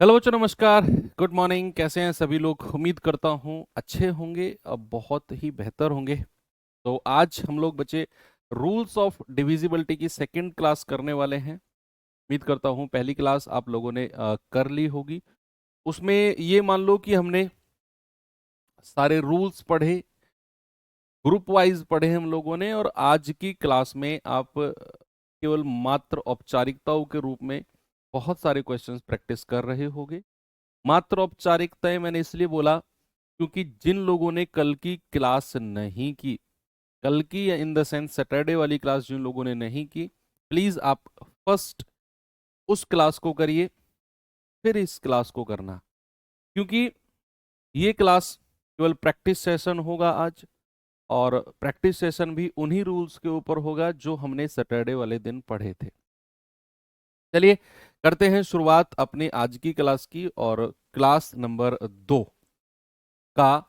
Hello बच्चों, नमस्कार। Good morning. कैसे हैं सभी लोग? उम्मीद करता हूँ अच्छे होंगे, अब बहुत ही बेहतर होंगे। तो आज हम लोग बच्चे रूल्स ऑफ डिविजिबिलिटी की सेकंड क्लास करने वाले हैं। उम्मीद करता हूँ पहली क्लास आप लोगों ने कर ली होगी। उसमें ये मान लो कि हमने सारे रूल्स पढ़े, ग्रुप वाइज पढ़े हम लोगों ने, और आज की क्लास में आप केवल मात्र औपचारिकताओं के रूप में बहुत सारे क्वेश्चंस प्रैक्टिस कर रहे होंगे। मात्र औपचारिकताएं मैंने इसलिए बोला क्योंकि जिन लोगों ने कल की क्लास नहीं की, कल की या इन द सेंस सैटरडे वाली क्लास जिन लोगों ने नहीं की, प्लीज आप फर्स्ट उस क्लास को करिए, फिर इस क्लास को करना। क्योंकि ये क्लास केवल प्रैक्टिस सेशन होगा आज, और प्रैक्टिस सेशन भी उन्हीं रूल्स के ऊपर होगा जो हमने सैटरडे वाले दिन पढ़े थे। चलिए करते हैं शुरुआत अपने आज की क्लास की, और क्लास नंबर 2 का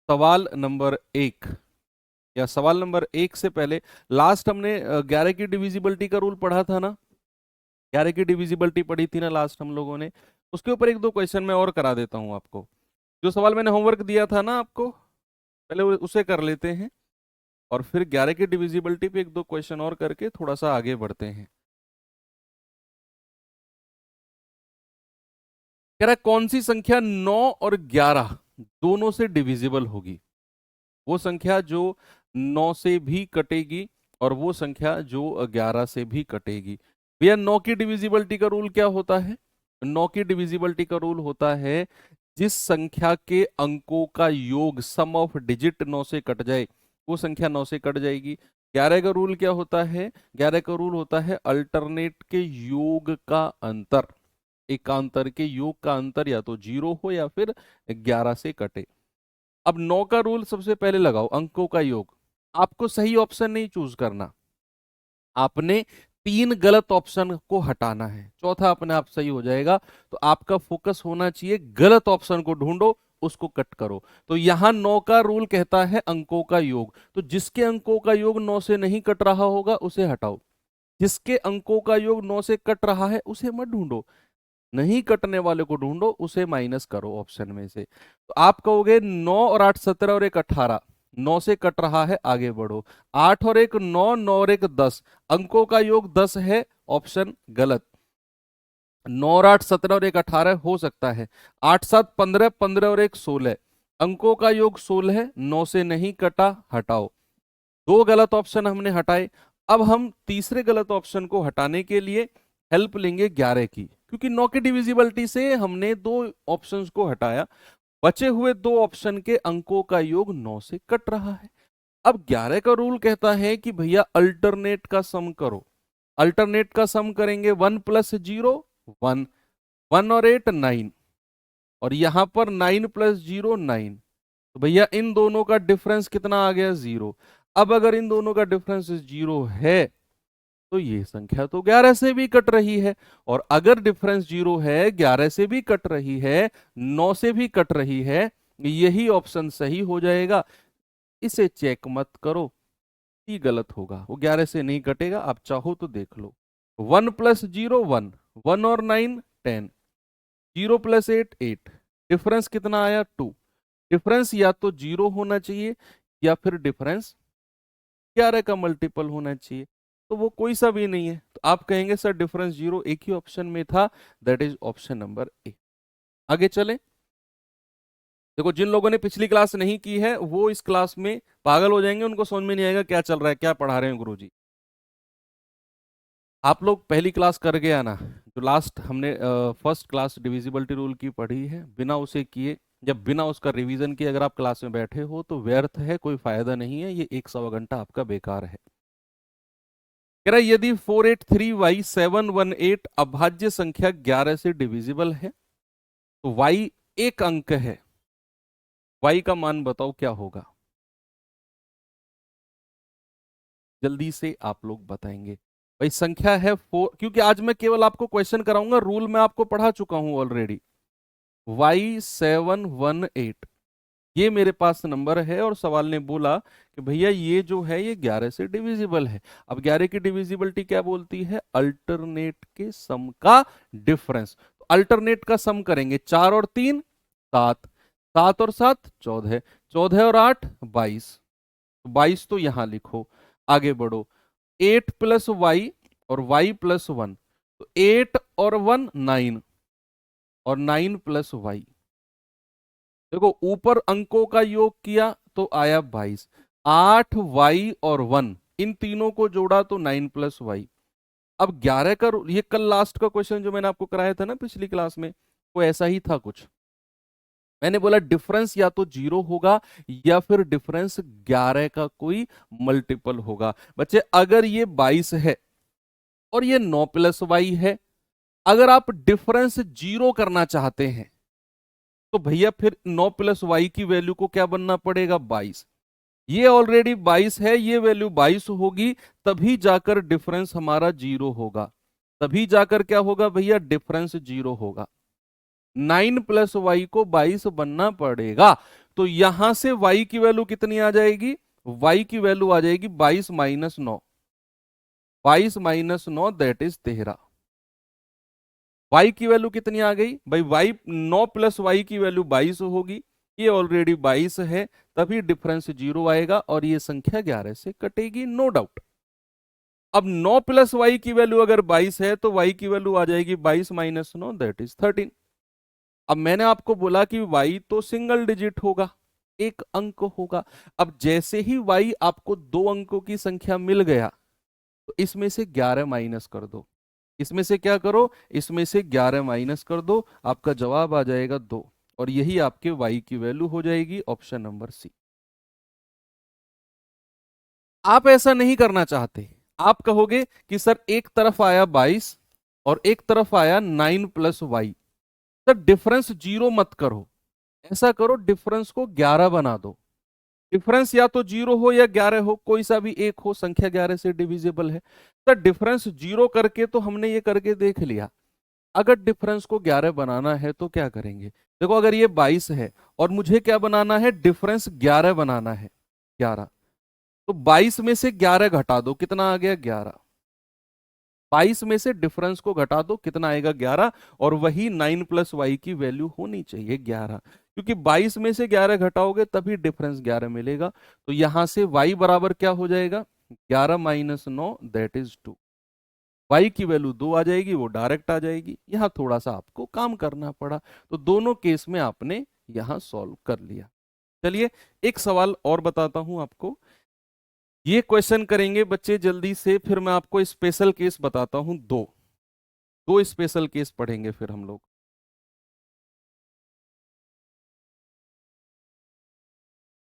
सवाल नंबर 1, या सवाल नंबर 1 से पहले लास्ट हमने 11 की डिविजिबिलिटी का रूल पढ़ा था ना। 11 की डिविजिबिलिटी पढ़ी थी ना लास्ट हम लोगों ने। उसके ऊपर एक दो क्वेश्चन मैं और करा देता हूं आपको। जो सवाल मैंने होमवर्क दिया था ना आपको, पहले उसे कर लेते हैं, और फिर 11 की डिविजिबिलिटी पे एक दो क्वेश्चन और करके थोड़ा सा आगे बढ़ते हैं। कह रहा है कौन सी संख्या 9 और 11 दोनों से डिविजिबल होगी। वो संख्या जो 9 से भी कटेगी, और वो संख्या जो 11 से भी कटेगी। भैया 9 की डिविजिबिलिटी का रूल क्या होता है? 9 की डिविजिबिलिटी का रूल होता है जिस संख्या के अंकों का योग सम ऑफ डिजिट 9 से कट जाए, वो संख्या 9 से कट जाएगी। 11 का रूल क्या होता है? 11 का रूल होता है अल्टरनेट के योग का अंतर। एकांतर के योग का अंतर या तो 0 हो या फिर 11 से कटे। अब 9 का रूल सबसे पहले लगाओ, अंकों का योग। आपको सही ऑप्शन नहीं चूज करना, आपने 3 गलत ऑप्शन को हटाना है, चौथा अपने आप सही हो जाएगा। तो आपका फोकस होना चाहिए गलत ऑप्शन को ढूंढो, उसको कट करो। तो यहां 9 का रूल कहता है अंकों का योग, तो जिसके अंकों का योग 9 से नहीं कट रहा होगा उसे हटाओ। जिसके अंकों का योग 9 से कट रहा है उसे मत ढूंढो, नहीं कटने वाले को ढूंढो, उसे माइनस करो ऑप्शन में से। तो आप कहोगे 9 और 8 17 और 1 18, 9 से कट रहा है, आगे बढ़ो। 8 और 1 9, 9 और 1 10, अंकों का योग 10 है, ऑप्शन गलत। 9 और 8 17 और 1 18 हो सकता है। 8 7 15, 15 और 1 16, अंकों का योग 16 है, 9 से नहीं कटा, हटाओ। दो गलत ऑप्शन हमने हटाए। अब हम तीसरे गलत ऑप्शन को हटाने के लिए हेल्प लेंगे 11 की, क्योंकि 9 की डिविजिबिलिटी से हमने दो ऑप्शंस को हटाया, बचे हुए दो ऑप्शन के अंकों का योग 9 से कट रहा है। अब 11 का रूल कहता है कि भैया अल्टरनेट का सम करो। अल्टरनेट का सम करेंगे 1 प्लस 0 1, 1 और 8 9, और यहां पर 9 प्लस 0 9। तो भैया इन दोनों का डिफरेंस कितना आ गया? 0। अब अगर इन दोनों का डिफरेंस 0 है तो ये संख्या तो 11 से भी कट रही है, और अगर डिफरेंस 0 है, 11 से भी कट रही है, 9 से भी कट रही है, यही ऑप्शन सही हो जाएगा। इसे चेक मत करो, ये गलत होगा, वो 11 से नहीं कटेगा। आप चाहो तो देख लो। 1 प्लस 0 1, 1 और 9 10, 0 प्लस 8 8, डिफरेंस कितना आया? 2। डिफरेंस या तो 0 होना चाहिए, या फिर डिफरेंस 11 का मल्टीपल होना चाहिए। तो वो कोई सा भी नहीं है, तो आप कहेंगे सर डिफरेंस 0 एक ही ऑप्शन में था, that is option number A. आगे चलें। देखो जिन लोगों ने पिछली क्लास नहीं की है वो इस क्लास में पागल हो जाएंगे, उनको समझ में नहीं आएगा क्या चल रहा है, क्या पढ़ा रहे हैं गुरुजी। आप लोग पहली क्लास कर गया ना, जो लास्ट हमने फर्स्ट क्लास डिविजिबिलिटी रूल की पढ़ी है, बिना उसे किए, जब बिना उसका रिवीजन किए अगर आप क्लास में बैठे हो तो व्यर्थ है, कोई फायदा नहीं है, ये 1 सवा घंटा आपका बेकार है। कह रहा है यदि 483y718 अभाज्य संख्या 11 से डिविजिबल है तो y एक अंक है, y का मान बताओ क्या होगा? जल्दी से आप लोग बताएंगे। भाई संख्या है 4, क्योंकि आज मैं केवल आपको क्वेश्चन कराऊंगा, रूल मैं आपको पढ़ा चुका हूं ऑलरेडी। y718 ये मेरे पास नंबर है, और सवाल ने बोला कि भैया ये जो है ये 11 से डिविजिबल है। अब 11 की डिविजिबिलिटी क्या बोलती है? अल्टरनेट के सम का डिफरेंस। तो अल्टरनेट का सम करेंगे, 4 और 3 7, 7 और 7 14, 14 और 8 22, 22 तो यहां लिखो। आगे बढ़ो, 8 + y और y+1, तो 8 और 1 9, और 9 + y। देखो ऊपर अंकों का योग किया तो आया 22, 8 y और 1 इन तीनों को जोड़ा तो 9 + y। अब 11 का ये कल लास्ट का क्वेश्चन जो मैंने आपको कराया था ना पिछली क्लास में, वो ऐसा ही था कुछ। मैंने बोला डिफरेंस या तो 0 होगा या फिर डिफरेंस 11 का कोई मल्टीपल होगा। बच्चे अगर ये 22 है और ये 9 + y है, अगर आप डिफरेंस 0 करना चाहते हैं तो भैया फिर 9 + y की वैल्यू को क्या बनना पड़ेगा, 22। ये ऑलरेडी 22 है, ये वैल्यू 22 होगी, तभी जाकर डिफरेंस हमारा 0 होगा। तभी जाकर क्या होगा भैया, डिफरेंस 0 होगा। 9 + y को 22 बनना पड़ेगा। तो यहां से y की वैल्यू कितनी आ जाएगी, y की वैल्यू आ जाएगी 22 - 9, 22 - 9 दैट इज 13। y की वैल्यू कितनी आ गई भाई, y 9 + y की वैल्यू 22 होगी, ये ऑलरेडी 22 है, तभी डिफरेंस 0 आएगा और ये संख्या 11 से कटेगी, नो डाउट। अब 9 + y की वैल्यू अगर 22 है तो y की वैल्यू आ जाएगी 22 - 9 दैट इज 13। अब मैंने आपको बोला कि y तो सिंगल डिजिट होगा, एक अंक होगा। अब जैसे ही y आपको 2 अंकों की संख्या मिल गया तो इसमें से 11 माइनस कर दो। इसमें से क्या करो, इसमें से 11 माइनस कर दो, आपका जवाब आ जाएगा 2, और यही आपके y की वैल्यू हो जाएगी, ऑप्शन नंबर सी। आप ऐसा नहीं करना चाहते, आप कहोगे कि सर एक तरफ आया 22 और एक तरफ आया 9 + y, सर डिफरेंस 0 मत करो, ऐसा करो डिफरेंस को 11 बना दो। डिफरेंस या तो 0 हो या 11 हो, कोई सा भी एक हो, संख्या 11 से डिविजिबल है। सर डिफरेंस 0 करके तो हमने ये करके देख लिया, अगर डिफरेंस को 11 बनाना है तो क्या करेंगे। देखो अगर ये 22 है और मुझे क्या बनाना है, डिफरेंस 11 बनाना है, 11, तो 22 में से 11 घटा दो, कितना आ गया 11। 22 में से डिफरेंस को घटा दो, कितना आएगा 11, और वही 9 + y की वैल्यू होनी चाहिए 11, क्योंकि 22 में से 11 घटाओगे तभी डिफरेंस 11 मिलेगा। तो यहां से y बराबर क्या हो जाएगा, 11 - 9 दैट इज 2। y की वैल्यू 2 आ जाएगी, वो डायरेक्ट आ जाएगी। यहां थोड़ा सा आपको काम करना पड़ा, तो दोनों केस में आपने यहां सॉल्व कर लिया। चलिए एक सवाल और बताता हूं आपको, ये क्वेश्चन करेंगे बच्चे जल्दी से, फिर मैं आपको स्पेशल केस बताता हूं, दो दो स्पेशल केस पढ़ेंगे फिर हम लोग।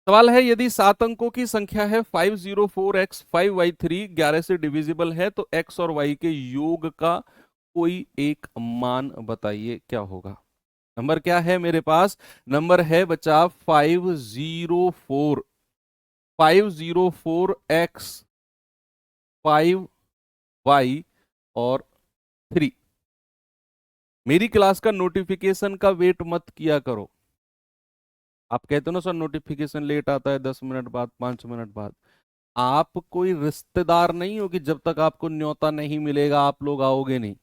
सवाल है, यदि 7 अंकों की संख्या है 504x 5y3 11 से डिविजिबल है तो x और y के योग का कोई एक मान बताइए, क्या होगा। नंबर क्या है मेरे पास, नंबर है बच्चा 504, 504x 5y और 3। मेरी क्लास का नोटिफिकेशन का वेट मत किया करो। आप कहते हो ना सर नोटिफिकेशन लेट आता है 10 मिनट बाद, 5 मिनट बाद। आप कोई रिश्तेदार नहीं हो कि जब तक आपको न्योता नहीं मिलेगा आप लोग आओगे नहीं।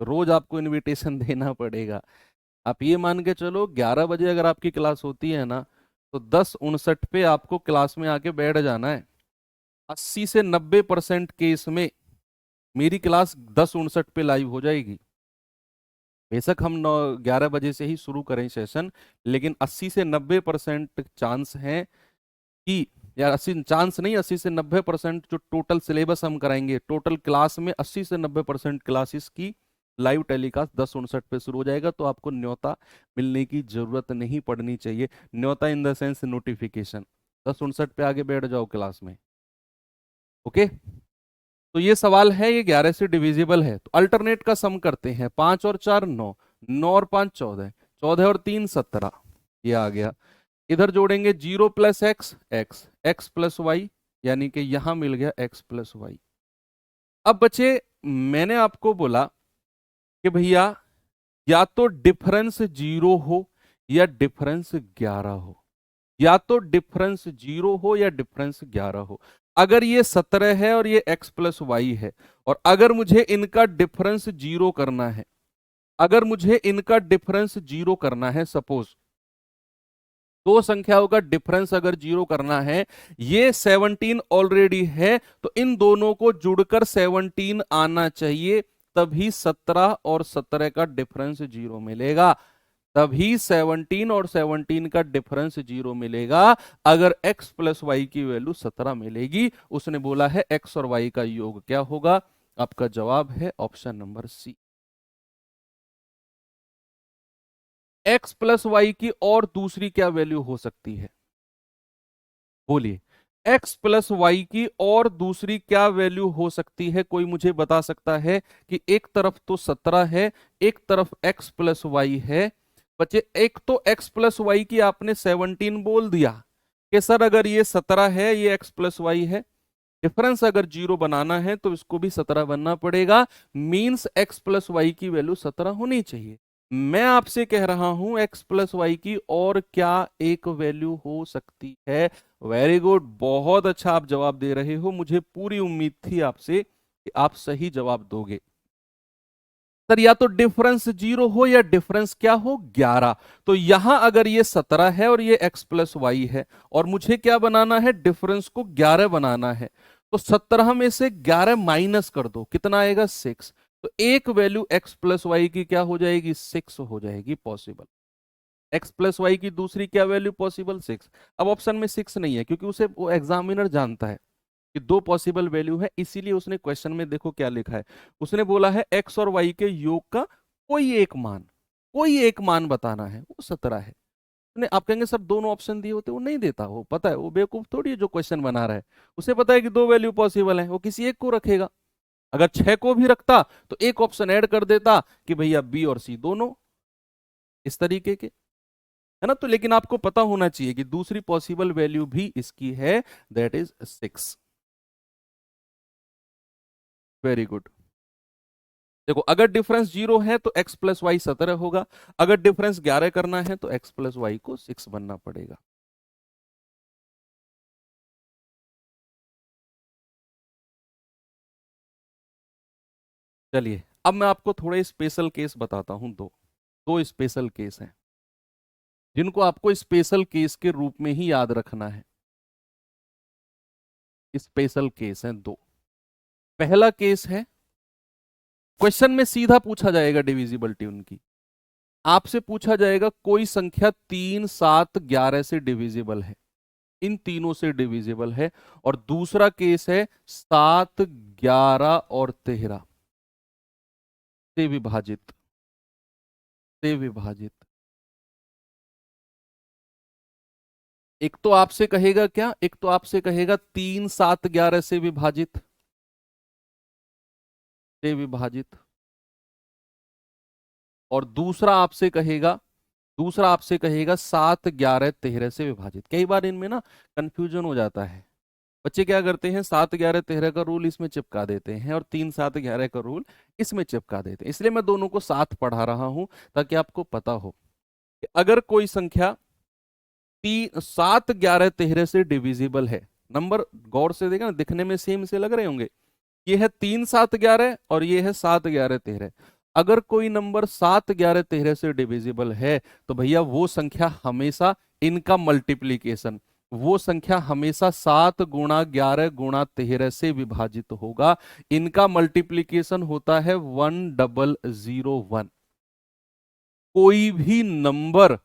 रोज आपको इनविटेशन देना पड़ेगा। आप ये मान के चलो 11 बजे अगर आपकी क्लास होती है ना, तो 10:59 पे आपको क्लास में आके बैठ जाना है। 80 से 90% केस में मेरी क्लास 10:59 पे लाइव हो जाएगी। बेशक हम 11 बजे से ही शुरू करें सेशन, लेकिन 80 से 90% चांस है कि, यार 80 चांस नहीं, 80 से 90% जो टोटल सिलेबस हम कराएंगे, टोटल क्लास में 80 से 90% क्लासेस की लाइव टेलीकास्ट 10:59 पे शुरू हो जाएगा। तो आपको न्योता मिलने की जरूरत नहीं पड़नी चाहिए, न्योता इन द सेंस नोटिफिकेशन। 10:59 पे आगे बैठ जाओ क्लास में, ओके। तो ये सवाल है, ये 11 से डिविजिबल है, तो अल्टरनेट का सम करते हैं। 5 और 4 9, 9 और 5 14, 14 और 3 17, ये आ गया। इधर जोड़ेंगे 0 + x, x + y, यानी कि यहां मिल गया x + y। अब बच्चे मैंने आपको बोला कि भैया या तो डिफरेंस 0 हो या डिफरेंस 11 हो, या तो डिफरेंस 0 हो या डिफरेंस 11 हो। अगर ये 17 है और ये x + y है, और अगर मुझे इनका डिफरेंस 0 करना है, अगर मुझे इनका डिफरेंस जीरो करना है, सपोज दो संख्याओं का डिफरेंस अगर जीरो करना है, ये 17 ऑलरेडी है, तो इन दोनों को जुड़कर 17 आना चाहिए, तभी 17 और 17 का डिफरेंस जीरो मिलेगा। तभी 17 और 17 का डिफरेंस जीरो मिलेगा अगर x प्लस वाई की वैल्यू 17 मिलेगी। उसने बोला है x और y का योग क्या होगा? आपका जवाब है option number C. x plus Y की और दूसरी क्या वैल्यू हो सकती है? बोलिए, x प्लस वाई की और दूसरी क्या वैल्यू हो सकती है? कोई मुझे बता सकता है कि एक तरफ तो 17 है, एक तरफ x प्लस वाई है। बच्चे, एक तो x प्लस वाई की आपने 17 बोल दिया कि सर अगर ये 17 है, ये x प्लस वाई है, डिफरेंस अगर जीरो बनाना है तो इसको भी 17 बनना पड़ेगा, मींस x प्लस वाई की वैल्यू 17 होनी चाहिए। मैं आपसे कह रहा हूं x प्लस वाई की और क्या एक वैल्यू हो सकती है? वेरी गुड, बहुत अच्छा आप जवाब दे रहे हो। मुझे पूरी उम्मीद थी आपसे कि आप सही जवाब दोगे। सर या तो डिफरेंस जीरो हो या डिफरेंस क्या हो, 11। तो यहां अगर ये 17 है और ये x प्लस वाई है और मुझे क्या बनाना है? डिफरेंस को 11 बनाना है, तो 17 में से 11 माइनस कर दो, कितना आएगा? 6। तो एक वैल्यू x प्लस वाई की क्या हो जाएगी? 6 हो जाएगी पॉसिबल। x प्लस वाई की दूसरी क्या वैल्यू पॉसिबल? 6। अब ऑप्शन में 6 नहीं है क्योंकि उसे वो एग्जामिनर जानता है कि दो पॉसिबल वैल्यू है, इसीलिए उसने क्वेश्चन में देखो क्या लिखा है। उसने बोला है x और y के योग का कोई एक मान, कोई एक मान बताना है, वो 17 है। नहीं, आप कहेंगे सर दोनों ऑप्शन दिए होते, वो नहीं देता, वो पता है, वो बेवकूफ थोड़ी है जो क्वेश्चन बना रहा है। उसे पता है कि दो वैल्यू पॉसिबल है, वो किसी एक को रखेगा। अगर 6 को भी रखता तो एक ऑप्शन ऐड कर देता कि भैया बी और सी दोनों, इस तरीके के, है ना। तो लेकिन आपको पता होना चाहिए कि दूसरी पॉसिबल वैल्यू भी इसकी है, दैट इज 6। Very good. देखो, अगर डिफरेंस जीरो है तो x प्लस वाई 17 होगा, अगर डिफरेंस 11 करना है तो x प्लस वाई को 6 बनना पड़ेगा। चलिए, अब मैं आपको थोड़े स्पेशल केस बताता हूं। दो दो स्पेशल केस हैं जिनको आपको स्पेशल केस के रूप में ही याद रखना है। स्पेशल केस हैं दो। पहला केस है, क्वेश्चन में सीधा पूछा जाएगा डिविजिबिलिटी उनकी। आपसे पूछा जाएगा कोई संख्या 3, 7, 11 से डिविजिबल है, इन तीनों से डिविजिबल है। और दूसरा केस है 7, 11 और 13 से विभाजित, से विभाजित। एक तो आपसे कहेगा क्या? एक तो आपसे कहेगा 3, 7, 11 से विभाजित, से विभाजित। और दूसरा आपसे कहेगा 7, 11, 13 से विभाजित। कई बार इनमें ना कंफ्यूजन हो जाता है। बच्चे क्या करते हैं, 7, 11, 13 का रूल इसमें चिपका देते हैं और 3, 7, 11 का रूल इसमें चिपका देते हैं। इसलिए मैं दोनों को साथ पढ़ा रहा हूं ताकि आपको पता हो कि अगर कोई संख्या 7, 11, 13 से डिविजिबल है, नंबर गौर से देखा ना, दिखने में सेम से लग रहे होंगे, ये है 3, 7, 11 और ये है 7, 11, 13। अगर कोई नंबर 7, 11, 13 से डिविजिबल है तो भैया वो संख्या हमेशा, इनका मल्टीप्लीकेशन, वो संख्या हमेशा 7 गुणा 11 गुणा 13 से विभाजित होगा। इनका मल्टीप्लीकेशन होता है 1001। कोई भी नंबर,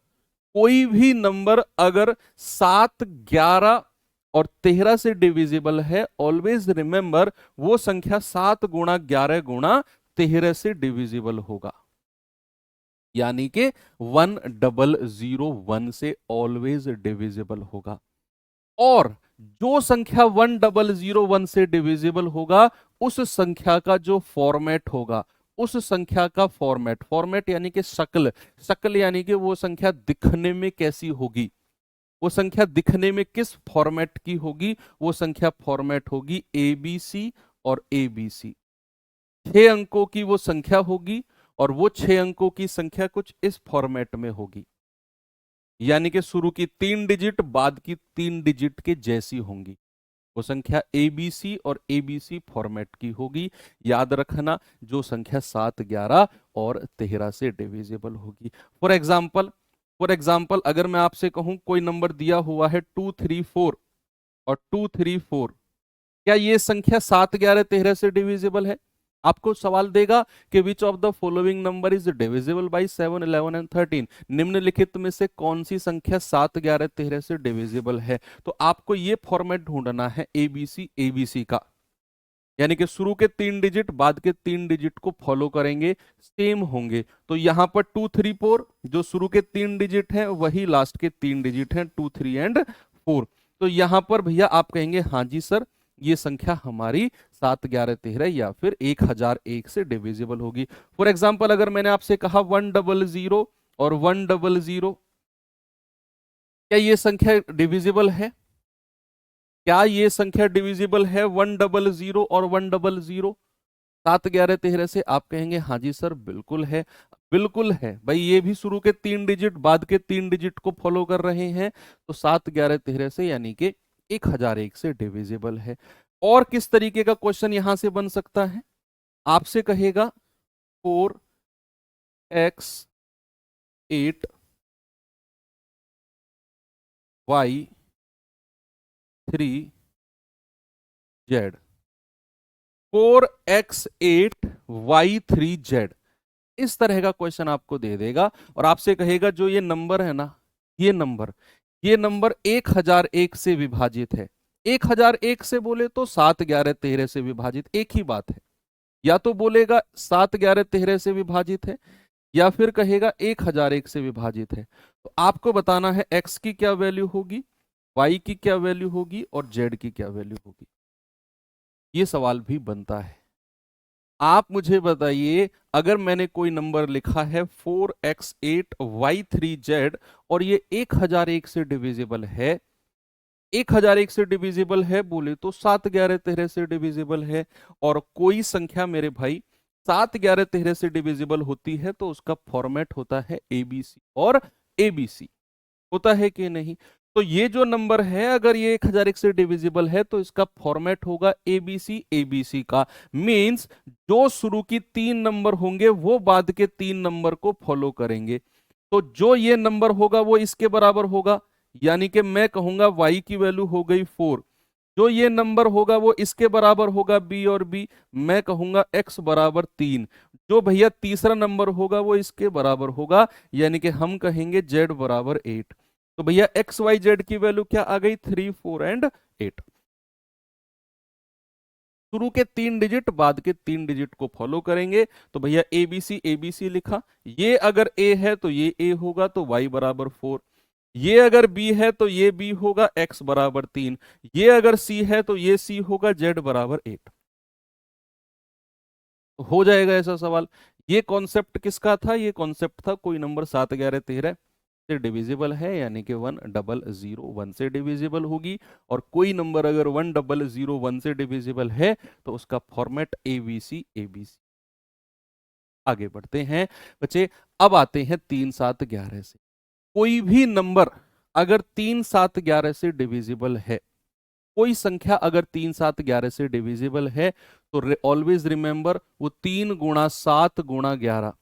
कोई भी नंबर अगर 7, 11 और 13 से डिविजिबल है, ऑलवेज रिमेंबर वो संख्या 7 गुणा 11 गुणा 13 से डिविजिबल होगा। यानी कि 1001 से ऑलवेज डिविजिबल होगा। और जो संख्या 1001 से डिविजिबल होगा, उस संख्या का जो फॉर्मेट होगा, उस संख्या का फॉर्मेट, फॉर्मेट यानी कि शक्ल, शक्ल यानी कि वो संख्या दिखने में कैसी होगी, वो संख्या दिखने में किस फॉर्मेट की होगी, वो संख्या फॉर्मेट होगी ABC और ABC। 6 अंकों की वो संख्या होगी और वो 6 अंकों की संख्या कुछ इस फॉर्मेट में होगी, यानी कि शुरू की 3 डिजिट बाद की 3 डिजिट के जैसी होंगी। वो संख्या ABC और ABC फॉर्मेट की होगी। याद रखना, जो संख्या 7, 11 और 13 से डिविजिबल होगी। फॉर एग्जाम्पल अगर मैं आपसे कहूं कोई नंबर दिया हुआ है 234 और 234, क्या ये संख्या 7, 11, 13 से डिविजिबल है? आपको सवाल देगा कि which of the following number is divisible by 7, 11 and 13। निम्नलिखित में से कौन सी संख्या 7, 11, 13 से डिविजिबल है? तो आपको ये फॉर्मेट ढूंढना है एबीसी एबीसी का, यानी कि शुरू के 3 डिजिट बाद के 3 डिजिट को फॉलो करेंगे, सेम होंगे। तो यहां पर 234 जो शुरू के 3 डिजिट हैं वही लास्ट के 3 डिजिट हैं, 2, 3 एंड 4। तो यहां पर भैया आप कहेंगे हाँ जी सर, ये संख्या हमारी 7, 11, 13 या फिर 1001 से डिविजिबल होगी। फॉर एग्जाम्पल अगर मैंने आपसे कहा 100 और 100, क्या ये संख्या डिविजिबल है? क्या ये संख्या डिविजिबल है 100 और 100? 7, 11, 13 से आप कहेंगे हाँ जी सर बिल्कुल है। बिल्कुल है भाई, ये भी शुरू के 3 डिजिट बाद के 3 डिजिट को फॉलो कर रहे हैं, तो 7, 11, 13 से यानी कि 1001 से डिविजिबल है। और किस तरीके का क्वेश्चन यहां से बन सकता है? आपसे कहेगा 4x8 y3 z, 4x8 y3 z, इस तरह का क्वेश्चन आपको दे देगा और आपसे कहेगा जो ये नंबर है ना, ये नंबर 1001 से विभाजित है। 1001 से बोले तो 7, 11, 13 से विभाजित, एक ही बात है। या तो बोलेगा 7, 11, 13 से विभाजित है या फिर कहेगा 1001 से विभाजित है। तो आपको बताना है x की क्या वैल्यू होगी, y की क्या वैल्यू होगी और z की क्या वैल्यू होगी। ये सवाल भी बनता है। आप मुझे बताइए, अगर मैंने कोई नंबर लिखा है 4x8 y3z और ये 1001 से डिविजिबल है, 1001 से डिविजिबल है बोले तो 7, 11, 13 से डिविजिबल है। और कोई संख्या मेरे भाई 7, 11, 13 से डिविजिबल होती है तो उसका फॉर्मेट होता है एबीसी और एबीसी, होता है कि नहीं? तो ये जो नंबर है अगर ये 1001 से डिविजिबल है तो इसका फॉर्मेट होगा एबीसी एबीसी का। मींस जो शुरू की 3 नंबर होंगे वो बाद के 3 नंबर को फॉलो करेंगे। तो जो ये नंबर होगा वो इसके बराबर होगा, यानी कि मैं कहूंगा y की वैल्यू हो गई 4। जो ये नंबर होगा वो इसके बराबर होगा b और b, मैं कहूंगा x बराबर 3। जो भैया तीसरा नंबर होगा वो इसके बराबर होगा, यानी कि हम कहेंगे z बराबर 8। तो भैया एक्स वाई जेड की वैल्यू क्या आ गई, 3, 4 एंड 8। शुरू के 3 डिजिट बाद के 3 डिजिट को फॉलो करेंगे। तो भैया एबीसी एबीसी लिखा, ये अगर ए है तो ये ए होगा तो y बराबर 4, ये अगर बी है तो ये बी होगा x बराबर 3, ये अगर सी है तो ये सी होगा z बराबर 8। हो जाएगा ऐसा सवाल। ये कॉन्सेप्ट किसका था? ये कॉन्सेप्ट था कोई नंबर 7, 11, 13 से डिविजिबल है, यानी कि 1001 से डिविजिबल होगी। और कोई नंबर अगर 1001 से डिविजिबल है तो उसका फॉर्मेट एबीसी एबीसी। आगे बढ़ते हैं बच्चे, अब आते हैं 3, 7, 11 से। कोई भी नंबर अगर 3, 7, 11 से डिविजिबल है, कोई संख्या अगर 3, 7, 11 से डिविजिबल है तो ऑलवेज रिमेंबर वो 3 गुणा 7 गुणा 11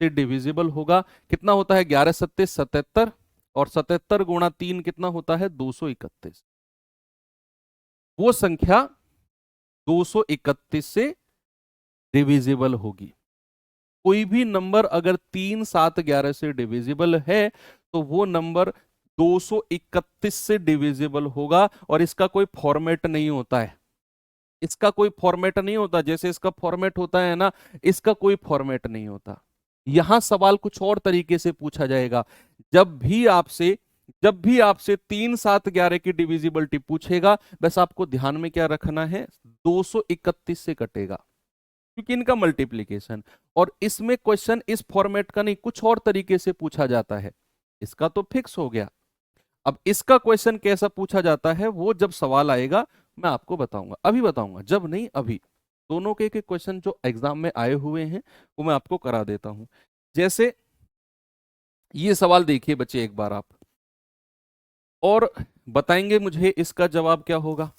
से डिविजिबल होगा। कितना होता है? 11 सत्ते 77 और 77 गुणा 3 कितना होता है? 231। वो संख्या 231 से डिविजिबल होगी। कोई भी नंबर अगर 3, 7, 11 से डिविजिबल है तो वो नंबर 231 से डिविजिबल होगा। और इसका कोई फॉर्मेट नहीं होता है, इसका कोई फॉर्मेट नहीं होता। जैसे इसका फॉर्मेट होता है ना, इसका कोई फॉर्मेट नहीं होता। यहां सवाल कुछ और तरीके से पूछा जाएगा। जब भी आपसे 3, 7, 11 की डिविजिबिलिटी पूछेगा, बस आपको ध्यान में क्या रखना है, 231 से कटेगा क्योंकि इनका मल्टीप्लीकेशन। और इसमें क्वेश्चन इस फॉर्मेट का नहीं, कुछ और तरीके से पूछा जाता है। इसका तो फिक्स हो गया। अब इसका क्वेश्चन कैसा पूछा जाता है वो जब सवाल आएगा मैं आपको बताऊंगा, अभी बताऊंगा, जब नहीं अभी। दोनों के क्वेश्चन जो एग्जाम में आए हुए हैं वो मैं आपको करा देता हूं। जैसे ये सवाल देखिए बच्चे एक बार आप, और बताएंगे मुझे इसका जवाब क्या होगा।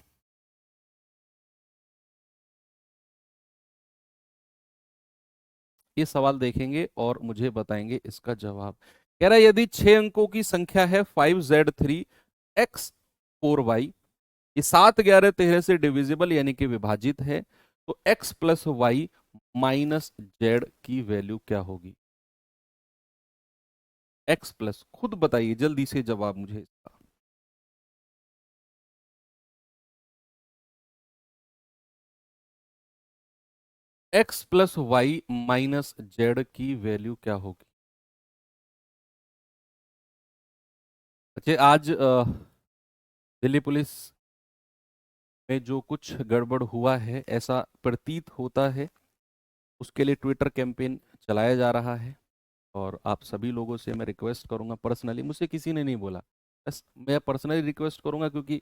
ये सवाल देखेंगे और मुझे बताएंगे इसका जवाब। कह रहा है यदि 6 अंकों की संख्या है 5Z3 X4Y, ये 7, 11, 13 से डिविजिबल यानी कि विभाजित है, तो X plus Y minus Z की वैल्यू क्या होगी? X प्लस, खुद बताइए जल्दी से जवाब मुझे इसका। X plus Y minus Z की वैल्यू क्या होगी? अच्छा, आज दिल्ली पुलिस में जो कुछ गड़बड़ हुआ है ऐसा प्रतीत होता है, उसके लिए ट्विटर कैंपेन चलाया जा रहा है। और आप सभी लोगों से मैं रिक्वेस्ट करूंगा पर्सनली, मुझसे किसी ने नहीं बोला, बस मैं पर्सनली रिक्वेस्ट करूंगा, क्योंकि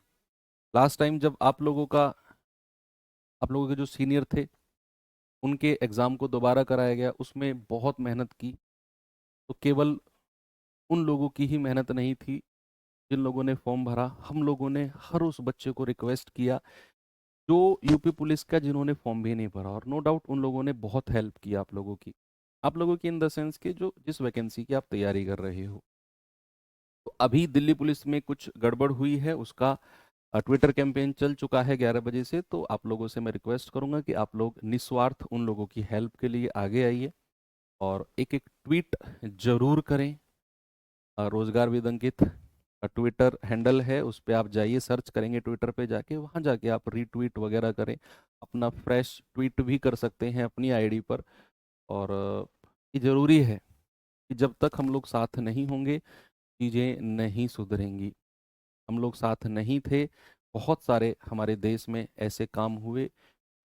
लास्ट टाइम जब आप लोगों के जो सीनियर थे उनके एग्ज़ाम को दोबारा कराया गया, उसमें बहुत मेहनत की, तो केवल उन लोगों की ही मेहनत नहीं थी जिन लोगों ने फॉर्म भरा। हम लोगों ने हर उस बच्चे को रिक्वेस्ट किया जो यूपी पुलिस का जिन्होंने फॉर्म भी नहीं भरा, और नो डाउट उन लोगों ने बहुत हेल्प की आप लोगों की इन द सेंस कि जो जिस वैकेंसी की आप तैयारी कर रहे हो। तो अभी दिल्ली पुलिस में कुछ गड़बड़ हुई है, उसका ट्विटर कैंपेन चल चुका है 11 बजे से। तो आप लोगों से मैं रिक्वेस्ट करूंगा कि आप लोग निस्वार्थ उन लोगों की हेल्प के लिए आगे आइए और एक एक ट्वीट जरूर करें। रोजगार विद अंकित ट्विटर हैंडल है, उस पर आप जाइए, सर्च करेंगे ट्विटर पे जाके, वहाँ जाके आप रीट्वीट वगैरह करें, अपना फ्रेश ट्वीट भी कर सकते हैं अपनी आईडी पर। और ये ज़रूरी है कि जब तक हम लोग साथ नहीं होंगे चीज़ें नहीं सुधरेंगी। हम लोग साथ नहीं थे, बहुत सारे हमारे देश में ऐसे काम हुए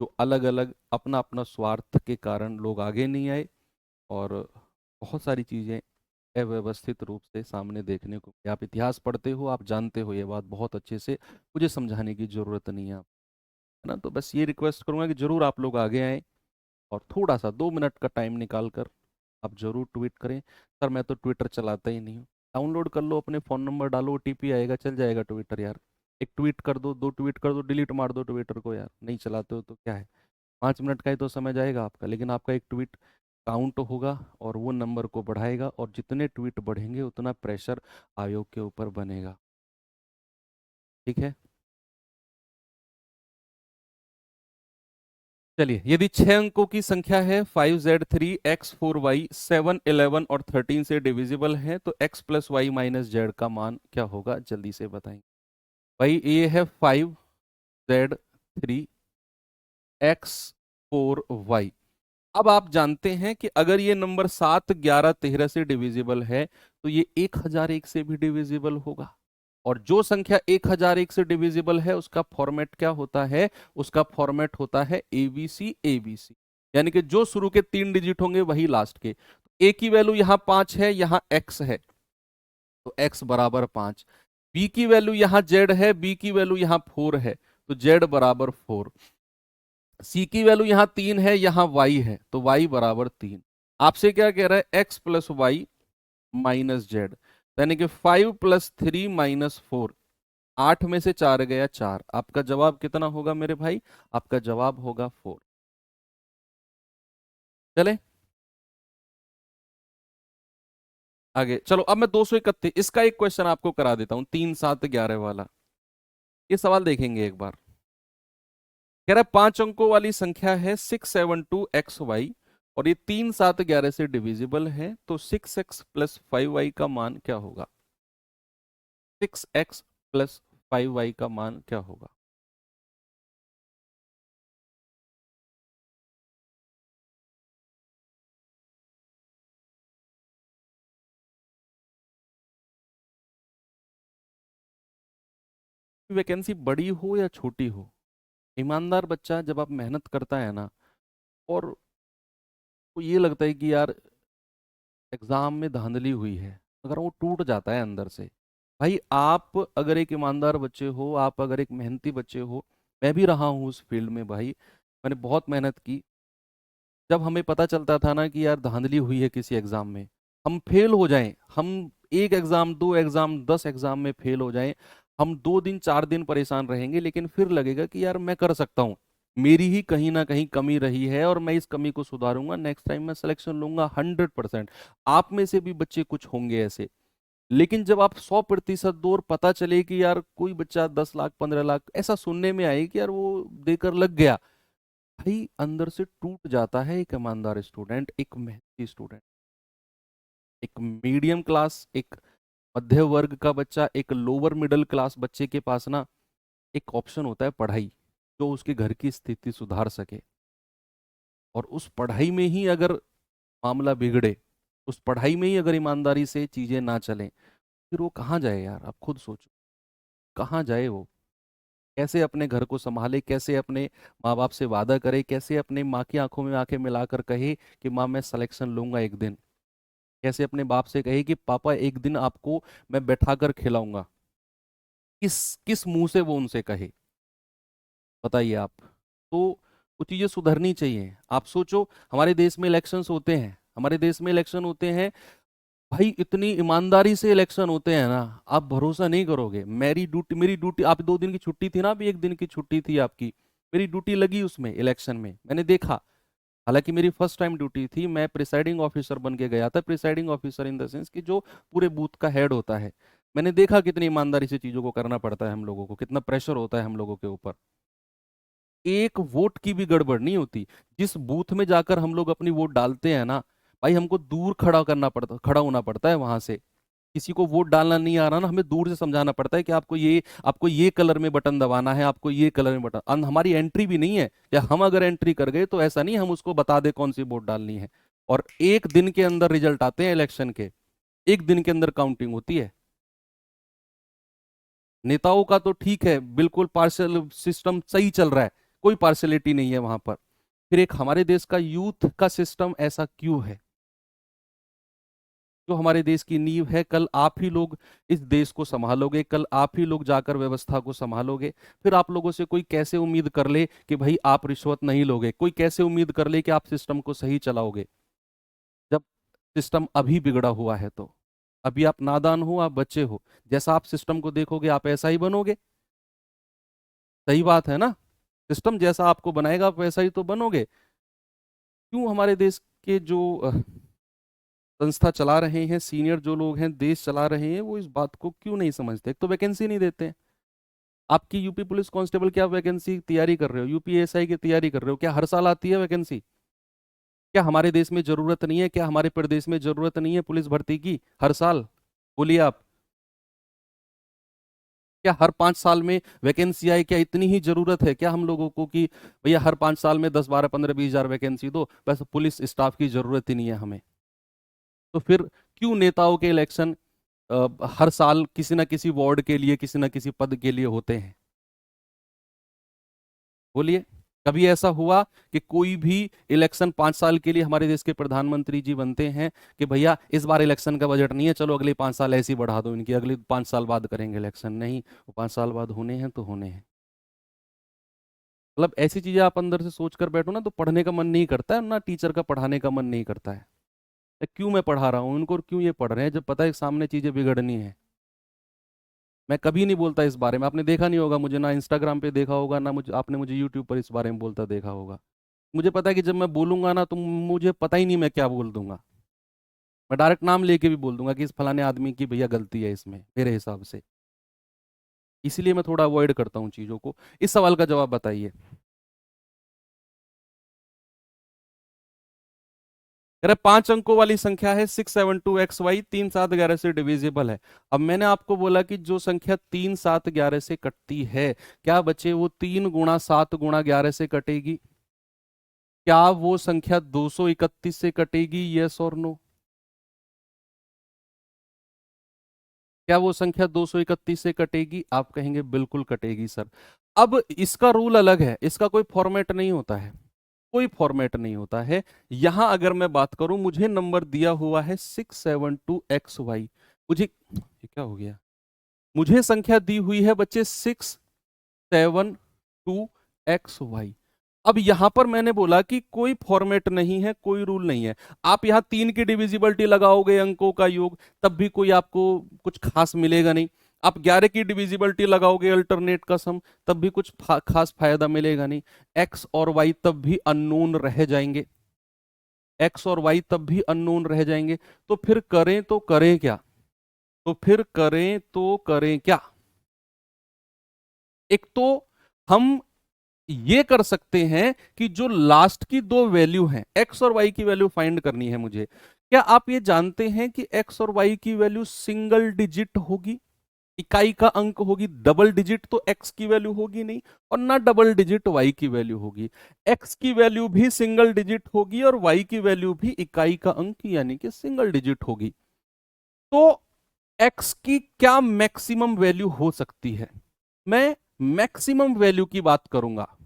जो अलग अलग अपना अपना स्वार्थ के कारण लोग आगे नहीं आए, और बहुत सारी चीज़ें अव्यवस्थित रूप से सामने देखने को। आप इतिहास पढ़ते हो, आप जानते हो ये बात बहुत अच्छे से, मुझे समझाने की ज़रूरत नहीं है है ना। तो बस ये रिक्वेस्ट करूंगा कि ज़रूर आप लोग आगे आएँ और थोड़ा सा 2 मिनट का टाइम निकाल कर आप ज़रूर ट्वीट करें। सर मैं तो ट्विटर चलाता ही नहीं हूँ, डाउनलोड कर लो, अपने फ़ोन नंबर डालो, ओटीपी आएगा, चल जाएगा ट्विटर यार। एक ट्वीट कर दो, 2 ट्वीट कर दो, डिलीट मार दो ट्विटर को यार, नहीं चलाते हो तो क्या है, 5 मिनट का ही तो समय जाएगा आपका, लेकिन आपका एक ट्वीट काउंट होगा और वो नंबर को बढ़ाएगा, और जितने ट्वीट बढ़ेंगे उतना प्रेशर आयोग के ऊपर बनेगा। ठीक है, चलिए, यदि 6 अंकों की संख्या है 5Z3 X4Y 7, 11 और 13 से डिविजिबल है, तो X plus Y minus Z का मान क्या होगा? जल्दी से बताएंगे भाई। ये है 5Z3 X4Y। अब आप जानते हैं कि अगर ये नंबर 7, 11, 13 से डिविजिबल है तो ये 1001 से भी डिविजिबल होगा। और जो संख्या 1001 से डिविजिबल है उसका फॉर्मेट क्या होता है? उसका फॉर्मेट होता है एबीसी एबीसी, यानी कि जो शुरू के 3 डिजिट होंगे वही लास्ट के। ए की वैल्यू यहां 5 है, यहां एक्स है, तो एक्स बराबर 5। बी की वैल्यू यहां जेड है, बी की वैल्यू यहां 4 है, तो जेड बराबर 4। सी की वैल्यू यहां 3 है, यहां वाई है, तो वाई बराबर 3। आपसे क्या कह रहा है? X plus Y minus Z, यानी कि 5 + 3 - 4। 8 में से 4 गया 4। आपका जवाब कितना होगा मेरे भाई? आपका जवाब होगा 4। चले आगे, चलो अब मैं 231 इसका एक क्वेश्चन आपको करा देता हूं, 3, 7, 11 वाला। ये सवाल देखेंगे एक बार। कह रहा है 5 अंकों वाली संख्या है 672XY, और ये 3, 7, 11 से डिविजिबल है, तो 6x + 5y का मान क्या होगा? 6x + 5y का मान क्या होगा? वैकेंसी बड़ी हो या छोटी हो, ईमानदार बच्चा जब आप मेहनत करता है ना, और वो ये लगता है कि यार एग्जाम में धांधली हुई है, अगर वो टूट जाता है अंदर से। भाई आप अगर एक ईमानदार बच्चे हो, आप अगर एक मेहनती बच्चे हो, मैं भी रहा हूँ उस फील्ड में भाई, मैंने बहुत मेहनत की। जब हमें पता चलता था ना कि यार धांधली हुई है किसी एग्जाम में, हम फेल हो जाएं, हम एक एग्जाम, 2 एग्जाम, 10 एग्जाम में फेल हो जाएं, हम 2 दिन 4 दिन परेशान रहेंगे, लेकिन फिर लगेगा कि यार मैं कर सकता हूँ, मेरी ही कहीं ना कहीं कमी रही है और मैं इस कमी को सुधारूंगा, नेक्स्ट टाइम मैं सिलेक्शन लूंगा 100%। आप में से भी बच्चे कुछ होंगे ऐसे। लेकिन जब आप 100% दो और पता चले कि यार कोई बच्चा 10 लाख 15 लाख ऐसा सुनने में आए कि यार वो देकर लग गया, भाई अंदर से टूट जाता है एक ईमानदार स्टूडेंट, एक मेहनती स्टूडेंट। एक मीडियम क्लास, एक मध्य वर्ग का बच्चा, एक लोअर मिडिल क्लास बच्चे के पास ना एक ऑप्शन होता है पढ़ाई, जो उसके घर की स्थिति सुधार सके। और उस पढ़ाई में ही अगर मामला बिगड़े, उस पढ़ाई में ही अगर ईमानदारी से चीजें ना चलें, फिर वो कहाँ जाए यार, आप खुद सोचो। कहाँ जाए वो? कैसे अपने घर को संभाले, कैसे अपने माँ बाप से वादा करे, कैसे अपने माँ की आंखों में आंखें मिलाकर कहे कि माँ मैं सिलेक्शन लूंगा एक दिन, कैसे अपने बाप से कहे कि पापा एक दिन आपको मैं बैठा कर खिलाऊंगा। किस किस मुंह से वो उनसे कहे, बताइए आप। तो वो चीजें सुधरनी चाहिए। आप सोचो, हमारे देश में इलेक्शंस होते हैं, हमारे देश में इलेक्शन होते हैं, भाई इतनी ईमानदारी से इलेक्शन होते हैं ना, आप भरोसा नहीं करोगे। मेरी ड्यूटी आप 2 दिन की छुट्टी थी ना, अभी 1 दिन की छुट्टी थी आपकी, मेरी ड्यूटी लगी उसमें इलेक्शन में, मैंने देखा। हालांकि मेरी फर्स्ट टाइम ड्यूटी थी, मैं प्रिसाइडिंग ऑफिसर बन के गया था। Presiding officer in the sense कि जो पूरे बूथ का हेड होता है। मैंने देखा कितनी ईमानदारी से चीजों को करना पड़ता है हम लोगों को, कितना प्रेशर होता है हम लोगों के ऊपर। एक वोट की भी गड़बड़ नहीं होती। जिस बूथ में जाकर हम लोग अपनी वोट डालते हैं ना, भाई हमको दूर खड़ा होना पड़ता है वहां से। किसी को वोट डालना नहीं आ रहा ना, हमें दूर से समझाना पड़ता है कि आपको ये कलर में बटन दबाना है, आपको ये कलर में बटन। हमारी एंट्री भी नहीं है, या हम अगर एंट्री कर गए तो ऐसा नहीं हम उसको बता दे कौन सी वोट डालनी है। और 1 दिन के अंदर रिजल्ट आते हैं इलेक्शन के, 1 दिन के अंदर काउंटिंग होती है। नेताओं का तो ठीक है, बिल्कुल पार्शियल सिस्टम सही चल रहा है, कोई पार्शियलिटी नहीं है वहां पर। फिर एक हमारे देश का यूथ का सिस्टम ऐसा क्यों है? जो हमारे देश की नींव है, कल आप ही लोग इस देश को संभालोगे, कल आप ही लोग जाकर व्यवस्था को संभालोगे। फिर आप लोगों से कोई कैसे उम्मीद कर ले कि भाई आप रिश्वत नहीं लोगे? कोई कैसे उम्मीद कर ले कि आप सिस्टम को सही चलाओगे, जब सिस्टम अभी बिगड़ा हुआ है? तो अभी आप नादान हो, आप बच्चे हो, जैसा आप सिस्टम को देखोगे आप ऐसा ही बनोगे। सही बात है ना? सिस्टम जैसा आपको बनाएगा आप वैसा ही तो बनोगे। क्यों हमारे देश के जो संस्था चला रहे हैं, सीनियर जो लोग हैं, देश चला रहे हैं, वो इस बात को क्यों नहीं समझते? एक तो वैकेंसी नहीं देते हैं। आपकी यूपी पुलिस कांस्टेबल की आप वैकेंसी तैयारी कर रहे हो, यूपीएसआई की तैयारी कर रहे हो, क्या हर साल आती है वैकेंसी? क्या हमारे देश में जरूरत नहीं है, क्या हमारे प्रदेश में जरूरत नहीं है पुलिस भर्ती की हर साल? बोलिए आप। क्या हर 5 साल में वैकेंसी आए, क्या इतनी ही जरूरत है क्या हम लोगों को कि भैया हर 5 साल में 10 12 15 20 हजार वैकेंसी दो, बस पुलिस स्टाफ की जरूरत ही नहीं है हमें? तो फिर क्यों नेताओं के इलेक्शन हर साल किसी ना किसी वार्ड के लिए, किसी ना किसी पद के लिए होते हैं? बोलिए। कभी ऐसा हुआ कि कोई भी इलेक्शन 5 साल के लिए हमारे देश के प्रधानमंत्री जी बनते हैं कि भैया इस बार इलेक्शन का बजट नहीं है, चलो अगले 5 साल ऐसे ही बढ़ा दो इनकी, अगले 5 साल बाद करेंगे इलेक्शन? नहीं, वो 5 साल बाद होने हैं तो होने हैं। मतलब ऐसी चीजें आप अंदर से सोच कर बैठो ना, तो पढ़ने का मन नहीं करता है ना, टीचर का पढ़ाने का मन नहीं करता है। क्यों मैं पढ़ा रहा हूँ उनको और क्यों ये पढ़ रहे हैं, जब पता है कि सामने चीजें बिगड़नी है। मैं कभी नहीं बोलता इस बारे में, आपने देखा नहीं होगा मुझे, ना इंस्टाग्राम पे देखा होगा, ना मुझे आपने मुझे यूट्यूब पर इस बारे में बोलता देखा होगा। मुझे पता है कि जब मैं बोलूंगा ना तो मुझे पता ही नहीं मैं क्या बोल दूंगा। मैं डायरेक्ट नाम लेके भी बोल दूंगा कि इस फलाने आदमी की भैया गलती है इसमें मेरे हिसाब से। इसीलिए मैं थोड़ा अवॉइड करता हूँ चीजों को। इस सवाल का जवाब बताइए। कह रहे 5 अंकों वाली संख्या है 672XY, 3 7 11 से डिविजिबल है। अब मैंने आपको बोला कि जो संख्या 3 7 11 से कटती है, क्या बच्चे वो 3 × 7 × 11 से कटेगी? क्या वो संख्या 231 से कटेगी? यस और नो? क्या वो संख्या 231 से कटेगी? आप कहेंगे बिल्कुल कटेगी सर। अब इसका रूल अलग है, इसका कोई फॉर्मेट नहीं होता है, कोई फॉर्मेट नहीं होता है। यहां अगर मैं बात करूं, मुझे नंबर दिया हुआ है 672XY। मुझे ये क्या हो गया, मुझे संख्या दी हुई है बच्चे 672XY। अब यहां पर मैंने बोला कि कोई फॉर्मेट नहीं है, कोई रूल नहीं है। आप यहां 3 की डिविजिबिलिटी लगाओगे, अंकों का योग, तब भी कोई आपको कुछ खास मिलेगा नहीं। आप 11 की डिविजिबिलिटी लगाओगे अल्टरनेट का सम, तब भी कुछ खास फायदा मिलेगा नहीं। एक्स और वाई तब भी अननोन रह जाएंगे, एक्स और वाई तब भी अननोन रह जाएंगे। तो फिर करें तो करें क्या, तो फिर करें तो करें क्या? एक तो हम ये कर सकते हैं कि जो लास्ट की दो वैल्यू हैं, एक्स और वाई की वैल्यू फाइंड करनी है मुझे। क्या आप ये जानते हैं कि एक्स और वाई की वैल्यू सिंगल डिजिट होगी, इकाई का अंक होगी? डबल डिजिट तो एक्स की वैल्यू होगी नहीं, और ना डबल डिजिट वाई की वैल्यू होगी। एक्स की वैल्यू भी सिंगल डिजिट होगी और वाई की वैल्यू भी इकाई का अंक यानी कि सिंगल डिजिट होगी। तो एक्स की क्या मैक्सिमम वैल्यू हो सकती है? मैं मैक्सिमम वैल्यू की बात करूंगा।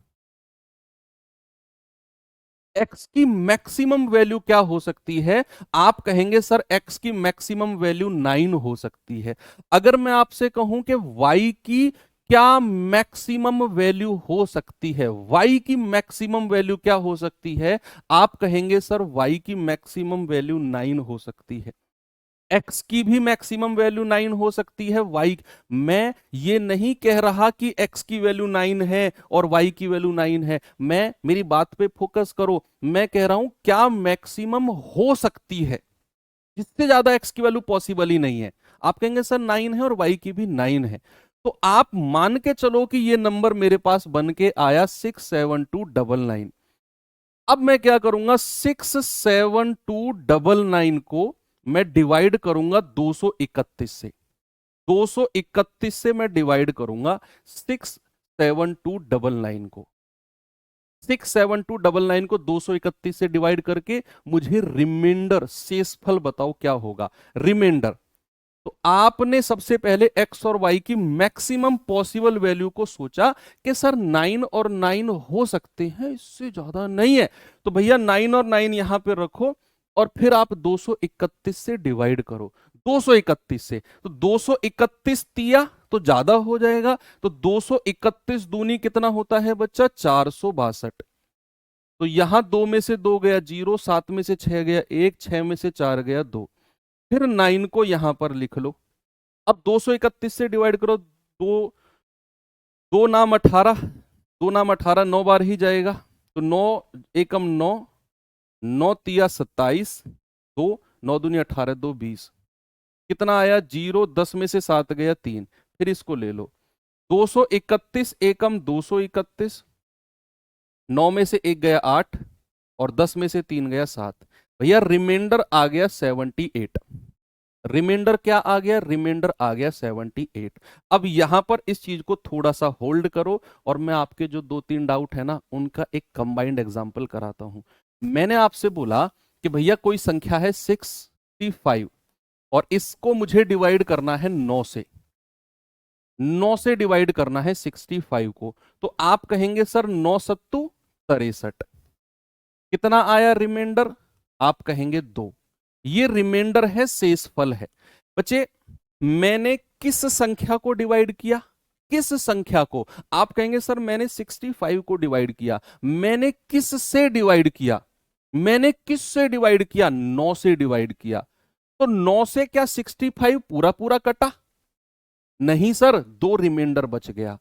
एक्स की मैक्सिमम वैल्यू क्या हो सकती है? आप कहेंगे सर एक्स की मैक्सिमम वैल्यू 9 हो सकती है। अगर मैं आपसे कहूं कि वाई की क्या मैक्सिमम वैल्यू हो सकती है, वाई की मैक्सिमम वैल्यू क्या हो सकती है? आप कहेंगे सर वाई की मैक्सिमम वैल्यू 9 हो सकती है। एक्स की भी मैक्सिमम वैल्यू 9 हो सकती है, वाई। मैं ये नहीं कह रहा कि एक्स की वैल्यू 9 है और वाई की वैल्यू 9 है। मैं, मेरी बात पे फोकस करो, मैं कह रहा हूं क्या मैक्सिमम हो सकती है, जिससे ज्यादा एक्स की वैल्यू पॉसिबल ही नहीं है। आप कहेंगे सर 9 है और वाई की भी 9 है, तो आप मान के चलो कि ये नंबर मेरे पास बन के आया 67299। अब मैं क्या करूंगा, 67299 को मैं डिवाइड करूंगा 231 से, 231 से मैं डिवाइड करूंगा 67299 को। 67299 को 231 से डिवाइड करके मुझे रिमाइंडर, शेषफल बताओ क्या होगा रिमाइंडर। तो आपने सबसे पहले एक्स और वाई की मैक्सिमम पॉसिबल वैल्यू को सोचा कि सर 9 और 9 हो सकते हैं, इससे ज्यादा नहीं है। तो भैया 9 और 9 यहां पे रखो और फिर आप 231 से डिवाइड करो, 231 से। तो 231 तिया तो ज्यादा हो जाएगा, तो 231 दूनी कितना होता है बच्चा? 462। तो यहां 2 में से 2 गया 0, 7 में से 6 गया 1, 6 में से 4 गया 2। फिर 9 को यहां पर लिख लो। अब 231 से डिवाइड करो, दो, दो नाम 18, दो नाम 18 9 बार ही जाएगा। तो 9 एकम 9, 9 तिया 27, 2, 9 दूनी 18, 2 20। कितना आया? 0, 10 में से 7 गया 3। फिर इसको ले लो, 231 एकम 231, 9 में से 1 गया 8 और 10 में से 3 गया 7। भैया रिमाइंडर आ गया 78। रिमाइंडर क्या आ गया? रिमाइंडर आ गया 78। अब यहां पर इस चीज को थोड़ा सा होल्ड करो और मैं आपके जो 2-3 डाउट है ना उनका एक कंबाइंड एग्जांपल कराता हूं। मैंने आपसे बोला कि भैया कोई संख्या है 65 और इसको मुझे डिवाइड करना है 9 से, 9 से डिवाइड करना है 65 को। तो आप कहेंगे सर 9 सत्तू 63, कितना आया रिमाइंडर? आप कहेंगे 2। ये रिमाइंडर है, शेषफल है। बच्चे मैंने किस संख्या को डिवाइड किया? किस संख्या को? आप कहेंगे सर मैंने 65 को डिवाइड किया। मैंने किस से डिवाइड किया? मैंने किस से डिवाइड किया? 9 से डिवाइड किया। तो 9 से क्या 65 पूरा पूरा कटा? नहीं सर, 2 रिमाइंडर बच गया।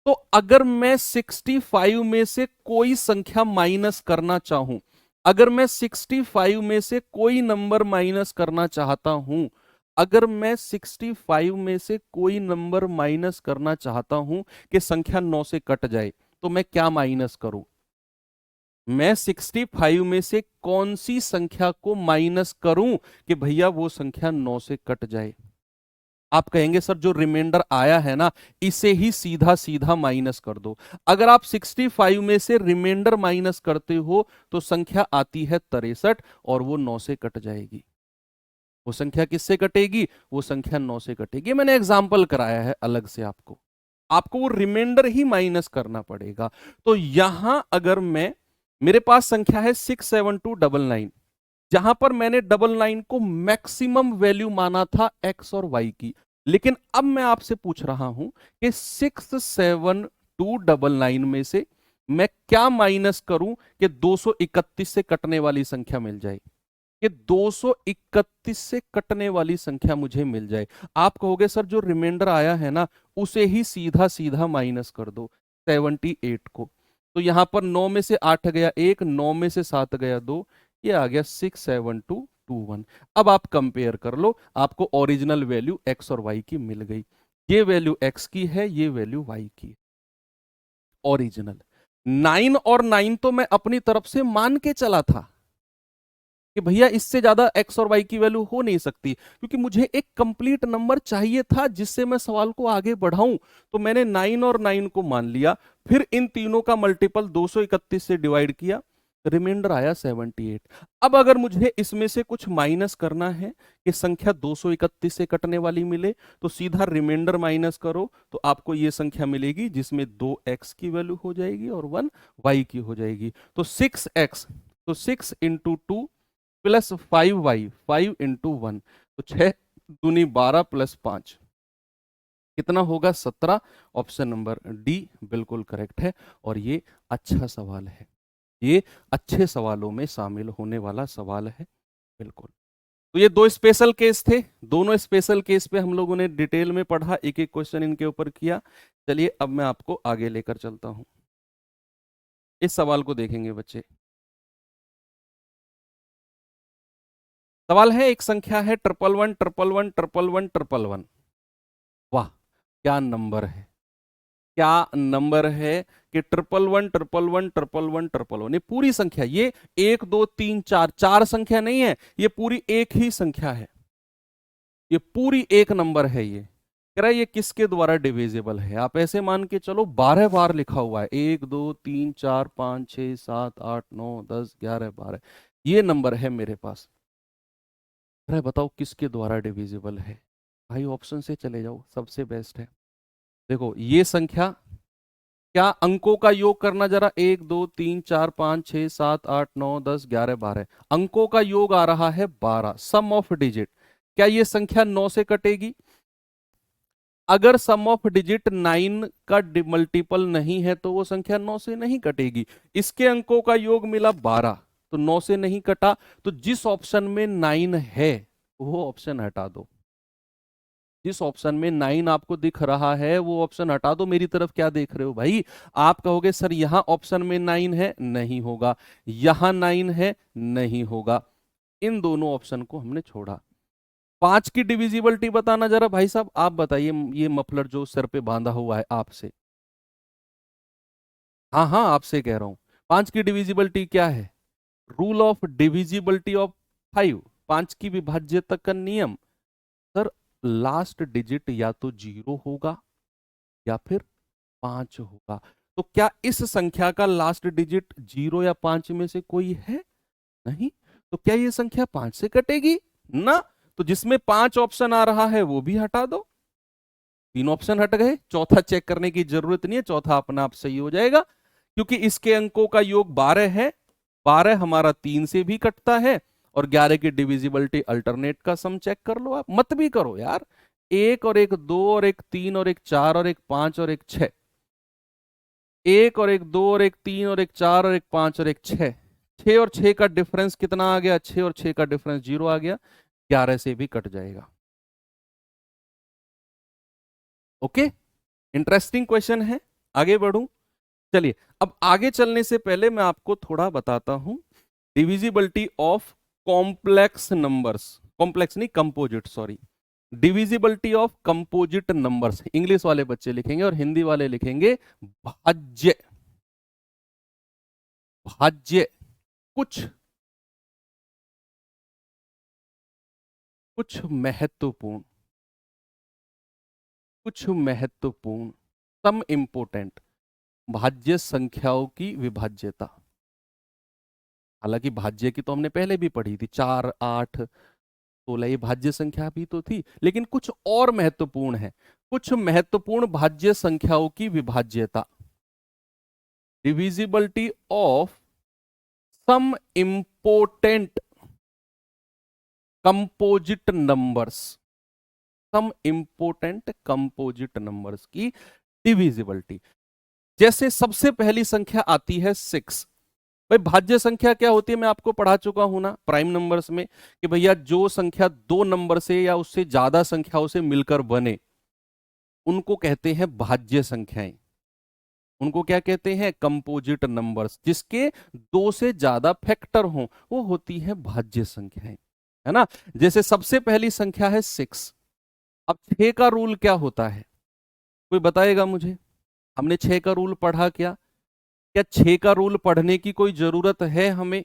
तो अगर मैं 65 में से कोई संख्या माइनस करना चाहूं, अगर मैं 65 में से कोई नंबर माइनस करना चाहता हूं, अगर मैं 65 में से कोई नंबर माइनस करना चाहता हूं कि संख्या 9 से कट जाए, तो मैं क्या माइनस करूं? मैं 65 में से कौन सी संख्या को माइनस करूं कि भैया वो संख्या 9 से कट जाए? आप कहेंगे सर जो रिमाइंडर आया है ना इसे ही सीधा सीधा माइनस कर दो। अगर आप 65 में से रिमाइंडर माइनस करते हो तो संख्या आती है 63 और वो 9 से कट जाएगी। वो संख्या किससे कटेगी? वो संख्या 9 से कटेगी। मैंने एग्जाम्पल कराया है अलग से आपको, आपको वो रिमाइंडर ही माइनस करना पड़ेगा। तो यहां अगर मैं, मेरे पास संख्या है 67299, जहां पर मैंने 99 को मैक्सिमम वैल्यू माना था एक्स और वाई की। लेकिन अब मैं आपसे पूछ रहा हूं कि 67299 में से मैं क्या माइनस करूं कि 231 से कटने वाली संख्या मिल जाए? कि 231 से कटने वाली संख्या मुझे मिल जाए। आप कहोगे सर जो रिमाइंडर आया है ना उसे ही सीधा सीधा माइनस कर दो 78 को। तो यहां पर 9 में से 8 गया 1, 9 में से 7 गया 2, ये आ गया 67221। अब आप कंपेयर कर लो, आपको ओरिजिनल वैल्यू x और y की मिल गई। ये वैल्यू x की है, ये वैल्यू y की है, ओरिजिनल। 9 और 9 तो मैं अपनी तरफ से मान के चला था कि भैया इससे ज्यादा x और y की वैल्यू हो नहीं सकती, क्योंकि मुझे एक कंप्लीट नंबर चाहिए था जिससे मैं सवाल को आगे बढ़ाऊं। तो मैंने 9 और 9 को मान लिया, फिर इन तीनों का मल्टीपल 231 से डिवाइड किया, रिमाइंडर आया 78। अब अगर मुझे इसमें से कुछ माइनस करना है कि संख्या 231 से कटने वाली मिले, तो सीधा रिमाइंडर माइनस करो तो आपको ये संख्या मिलेगी जिसमें 2x की वैल्यू हो जाएगी और 1 y की हो जाएगी। तो 6x, तो 6 इंटू 2 प्लस 5y, 5 इंटू 1, तो 6 दूनी 12 प्लस 5 कितना होगा 17। ऑप्शन नंबर डी बिल्कुल करेक्ट है और ये अच्छा सवाल है, ये अच्छे सवालों में शामिल होने वाला सवाल है बिल्कुल। तो ये दो स्पेशल केस थे, दोनों स्पेशल केस पे हम लोगों ने डिटेल में पढ़ा, एक एक क्वेश्चन इनके ऊपर किया। चलिए अब मैं आपको आगे लेकर चलता हूं, इस सवाल को देखेंगे बच्चे। सवाल है, एक संख्या है 111111111। वाह क्या नंबर है, क्या नंबर है कि 111111111, ये पूरी संख्या, ये 1 2 3 4 चार संख्या नहीं है, ये पूरी एक ही संख्या है, ये पूरी एक नंबर है। ये कह रहा है ये किसके द्वारा डिविजिबल है। आप ऐसे मान के चलो 12 बार लिखा हुआ है, 1 2 3 4 5 6 7 8 9 10 11 12, ये नंबर है मेरे पास। कह रहा है बताओ किसके द्वारा डिविजिबल है। भाई ऑप्शन से चले जाओ, सबसे बेस्ट है। देखो ये संख्या, क्या अंकों का योग करना जरा, 1 2 3 4 5 6 7 8 9 10 11 12, अंकों का योग आ रहा है 12, सम ऑफ डिजिट। क्या ये संख्या 9 से कटेगी? अगर सम ऑफ डिजिट 9 का मल्टीपल नहीं है तो वो संख्या 9 से नहीं कटेगी। इसके अंकों का योग मिला 12, तो 9 से नहीं कटा, तो जिस ऑप्शन में 9 है वो ऑप्शन हटा दो। जिस ऑप्शन में 9 आपको दिख रहा है वो ऑप्शन हटा दो। मेरी तरफ क्या देख रहे हो भाई? आप कहोगे सर यहां ऑप्शन में 9 है, नहीं होगा, यहां 9 है, नहीं होगा, इन दोनों ऑप्शन को हमने छोड़ा। 5 की डिविजिबिलिटी बताना जरा भाई साहब, आप बताइए, ये मफलर जो सर पे बांधा हुआ है आपसे, हाँ हाँ आपसे कह रहा हूं, 5 की डिविजिबिलिटी क्या है? रूल ऑफ डिविजिबिलिटी ऑफ 5, 5 की विभाज्यता का नियम। सर लास्ट डिजिट या तो 0 होगा या फिर 5 होगा। तो क्या इस संख्या का लास्ट डिजिट 0 या 5 में से कोई है? नहीं। तो क्या ये संख्या 5 से कटेगी ना? तो जिसमें 5 ऑप्शन आ रहा है वो भी हटा दो, 3 ऑप्शन हट गए, चौथा चेक करने की जरूरत नहीं है, चौथा अपना आप सही हो जाएगा, क्योंकि इसके अंकों का योग 12 है, 12 हमारा 3 से भी कटता है, और 11 की डिविजिबिलिटी अल्टरनेट का सम चेक कर लो, आप मत भी करो यार, 1 और 1 2 और 1 3 और 1 4 और 1 5 और 1 6, 1 और 1 2 और 1 3 और 1 4 और 1 5 और 1 6, 6 और 6 का डिफरेंस कितना आ गया? 6 और 6 का डिफरेंस 0 आ गया, 11 से भी कट जाएगा। ओके, इंटरेस्टिंग क्वेश्चन है, आगे बढ़ूं। चलिए अब आगे चलने से पहले मैं आपको थोड़ा बताता हूं divisibility of complex numbers, complex नहीं composite, sorry, divisibility of composite numbers. English वाले बच्चे लिखेंगे और हिंदी वाले लिखेंगे भाज्य। भाज्य कुछ कुछ महत्वपूर्ण, कुछ महत्वपूर्ण, सम इंपोर्टेंट भाज्य संख्याओं की विभाज्यता। हालांकि भाज्य की तो हमने पहले भी पढ़ी थी, 4 8 16, ये भाज्य संख्या भी तो थी, लेकिन कुछ और महत्वपूर्ण है, कुछ महत्वपूर्ण भाज्य संख्याओं की विभाज्यता, divisibility of some important composite numbers, some important composite numbers की डिविजिबिलिटी। जैसे सबसे पहली संख्या आती है 6, भाई भाज्य संख्या क्या होती है, मैं आपको पढ़ा चुका हूं ना प्राइम नंबर्स में, कि भैया जो संख्या दो नंबर से या उससे ज्यादा संख्याओं से मिलकर बने उनको कहते हैं भाज्य संख्याएं। उनको क्या कहते हैं, कंपोजिट नंबर्स। जिसके दो से ज्यादा फैक्टर हों वो होती है भाज्य संख्याएं, है ना। जैसे सबसे पहली संख्या है 6। अब 6 का रूल क्या होता है, कोई बताएगा मुझे। हमने 6 का रूल पढ़ा क्या? क्या 6 का रूल पढ़ने की कोई जरूरत है हमें?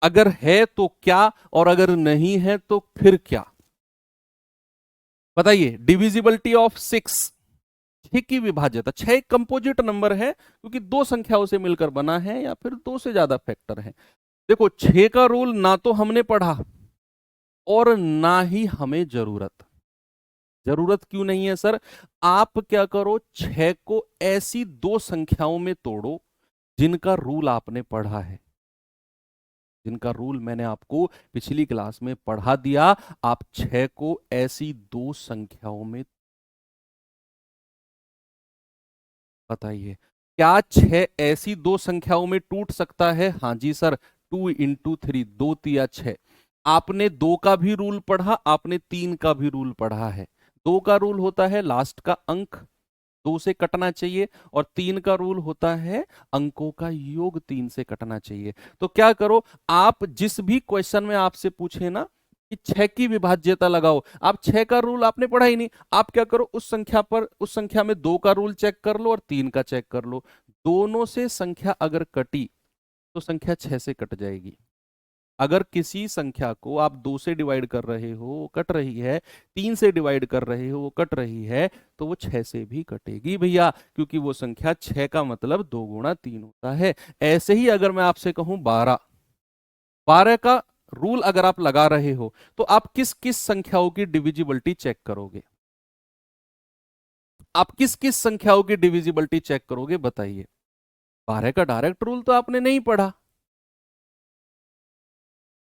अगर है तो क्या, और अगर नहीं है तो फिर क्या? बताइए। डिविजिबिलिटी ऑफ 6, 6 की विभाज्यता। 6 एक कंपोजिट नंबर है क्योंकि दो संख्याओं से मिलकर बना है या फिर दो से ज्यादा फैक्टर है। देखो 6 का रूल ना तो हमने पढ़ा और ना ही हमें जरूरत। जरूरत क्यों नहीं है सर? आप क्या करो, 6 को ऐसी दो संख्याओं में तोड़ो जिनका रूल आपने पढ़ा है, जिनका रूल मैंने आपको पिछली क्लास में पढ़ा दिया। आप 6 को ऐसी दो संख्याओं में, बताइए क्या 6 ऐसी दो संख्याओं में टूट सकता है? हाँ जी सर, 2 इंटू 3, 2 तिया 6। आपने 2 का भी रूल पढ़ा, आपने 3 का भी रूल पढ़ा है। 2 का रूल होता है लास्ट का अंक 2 से कटना चाहिए, और 3 का रूल होता है अंकों का योग 3 से कटना चाहिए। तो क्या करो, आप जिस भी क्वेश्चन में आपसे पूछे ना कि 6 की विभाज्यता लगाओ, आप 6 का रूल आपने पढ़ा ही नहीं, आप क्या करो उस संख्या पर, उस संख्या में 2 का रूल चेक कर लो और 3 का चेक कर लो। दोनों से संख्या अगर कटी तो संख्या 6 से कट जाएगी। अगर किसी संख्या को आप 2 से डिवाइड कर रहे हो वो कट रही है, 3 से डिवाइड कर रहे हो वो कट रही है, तो वो 6 से भी कटेगी भैया, क्योंकि वो संख्या 6 का मतलब 2 गुणा 3 होता है। ऐसे ही अगर मैं आपसे कहूं 12, 12 का रूल अगर आप लगा रहे हो तो आप किस किस संख्याओं की डिविजिबिलिटी चेक करोगे? आप किस किस संख्याओं की डिविजिबिलिटी चेक करोगे बताइए। 12 का डायरेक्ट रूल तो आपने नहीं पढ़ा,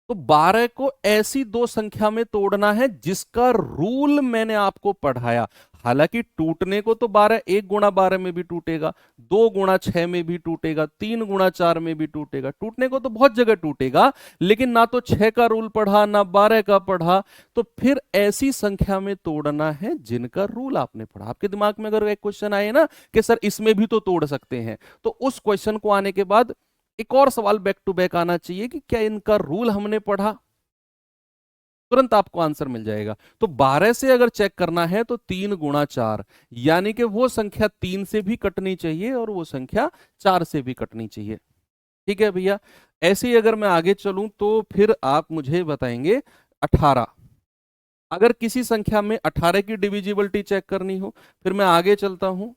तो 12 को ऐसी दो संख्या में तोड़ना है जिसका रूल मैंने आपको पढ़ाया। हालांकि टूटने को तो 12 1 गुणा 12 में भी टूटेगा, 2 गुणा 6 में भी टूटेगा, 3 गुणा 4 में भी टूटेगा, टूटने को तो बहुत जगह टूटेगा, लेकिन ना तो 6 का रूल पढ़ा ना 12 का पढ़ा। तो फिर ऐसी संख्या में तोड़ना है जिनका रूल आपने पढ़ा। आपके दिमाग में अगर एक क्वेश्चन आए ना कि सर इसमें भी तो तोड़ सकते हैं, तो उस क्वेश्चन को आने के बाद एक और सवाल बैक टू बैक आना चाहिए कि क्या इनका रूल हमने पढ़ा। तुरंत आपको आंसर मिल जाएगा। तो 12 से अगर चेक करना है तो 3 गुणा 4, यानी कि वो संख्या 3 से भी कटनी चाहिए और वो संख्या 4 से भी कटनी चाहिए। ठीक है भैया। ऐसे ही अगर मैं आगे चलूं तो फिर आप मुझे बताएंगे 18। अगर किसी संख्या में 18 की डिविजिबिलिटी चेक करनी हो, फिर मैं आगे चलता हूं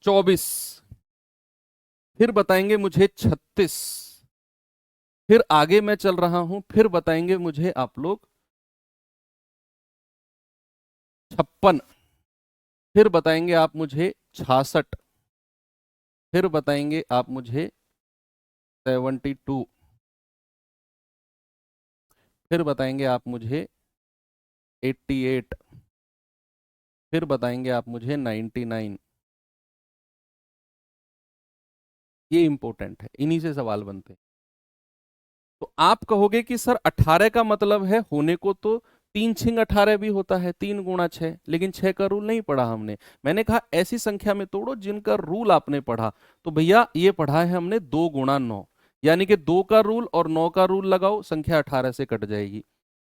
24, फिर बताएंगे मुझे 36, फिर आगे मैं चल रहा हूं, फिर बताएंगे मुझे आप लोग 56, फिर बताएंगे आप मुझे 66, फिर बताएंगे आप मुझे 72, फिर बताएंगे आप मुझे 88, फिर बताएंगे आप मुझे 99। ये इंपॉर्टेंट है, इन्हीं से सवाल बनते हैं। तो आप कहोगे कि सर 18 का मतलब है होने को तो 3 छिंग 18 भी होता है, 3 गुणा 6, लेकिन 6 का रूल नहीं पढ़ा हमने। मैंने कहा ऐसी संख्या में तोड़ो जिनका रूल आपने पढ़ा। तो भैया ये पढ़ा है हमने 2 गुणा 9, यानी कि 2 का रूल और 9 का रूल लगाओ, संख्या 18 से कट जाएगी।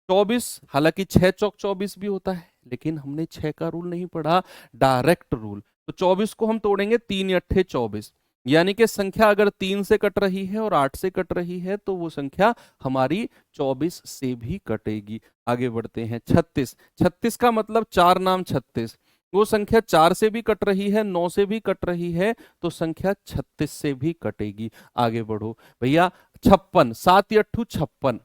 24, हालांकि 6 चौक 24 भी होता है, लेकिन हमने 6 का रूल नहीं पढ़ा, डायरेक्ट रूल। तो 24 को हम तोड़ेंगे 3 अट्ठे 24, यानी कि संख्या अगर 3 से कट रही है और 8 से कट रही है तो वो संख्या हमारी 24 से भी कटेगी। आगे बढ़ते हैं 36। 36 का मतलब 4 नाम 36, वो संख्या 4 से भी कट रही है, 9 से भी कट रही है, तो संख्या 36 से भी कटेगी। आगे बढ़ो भैया 56, 7 अट्ठू 56,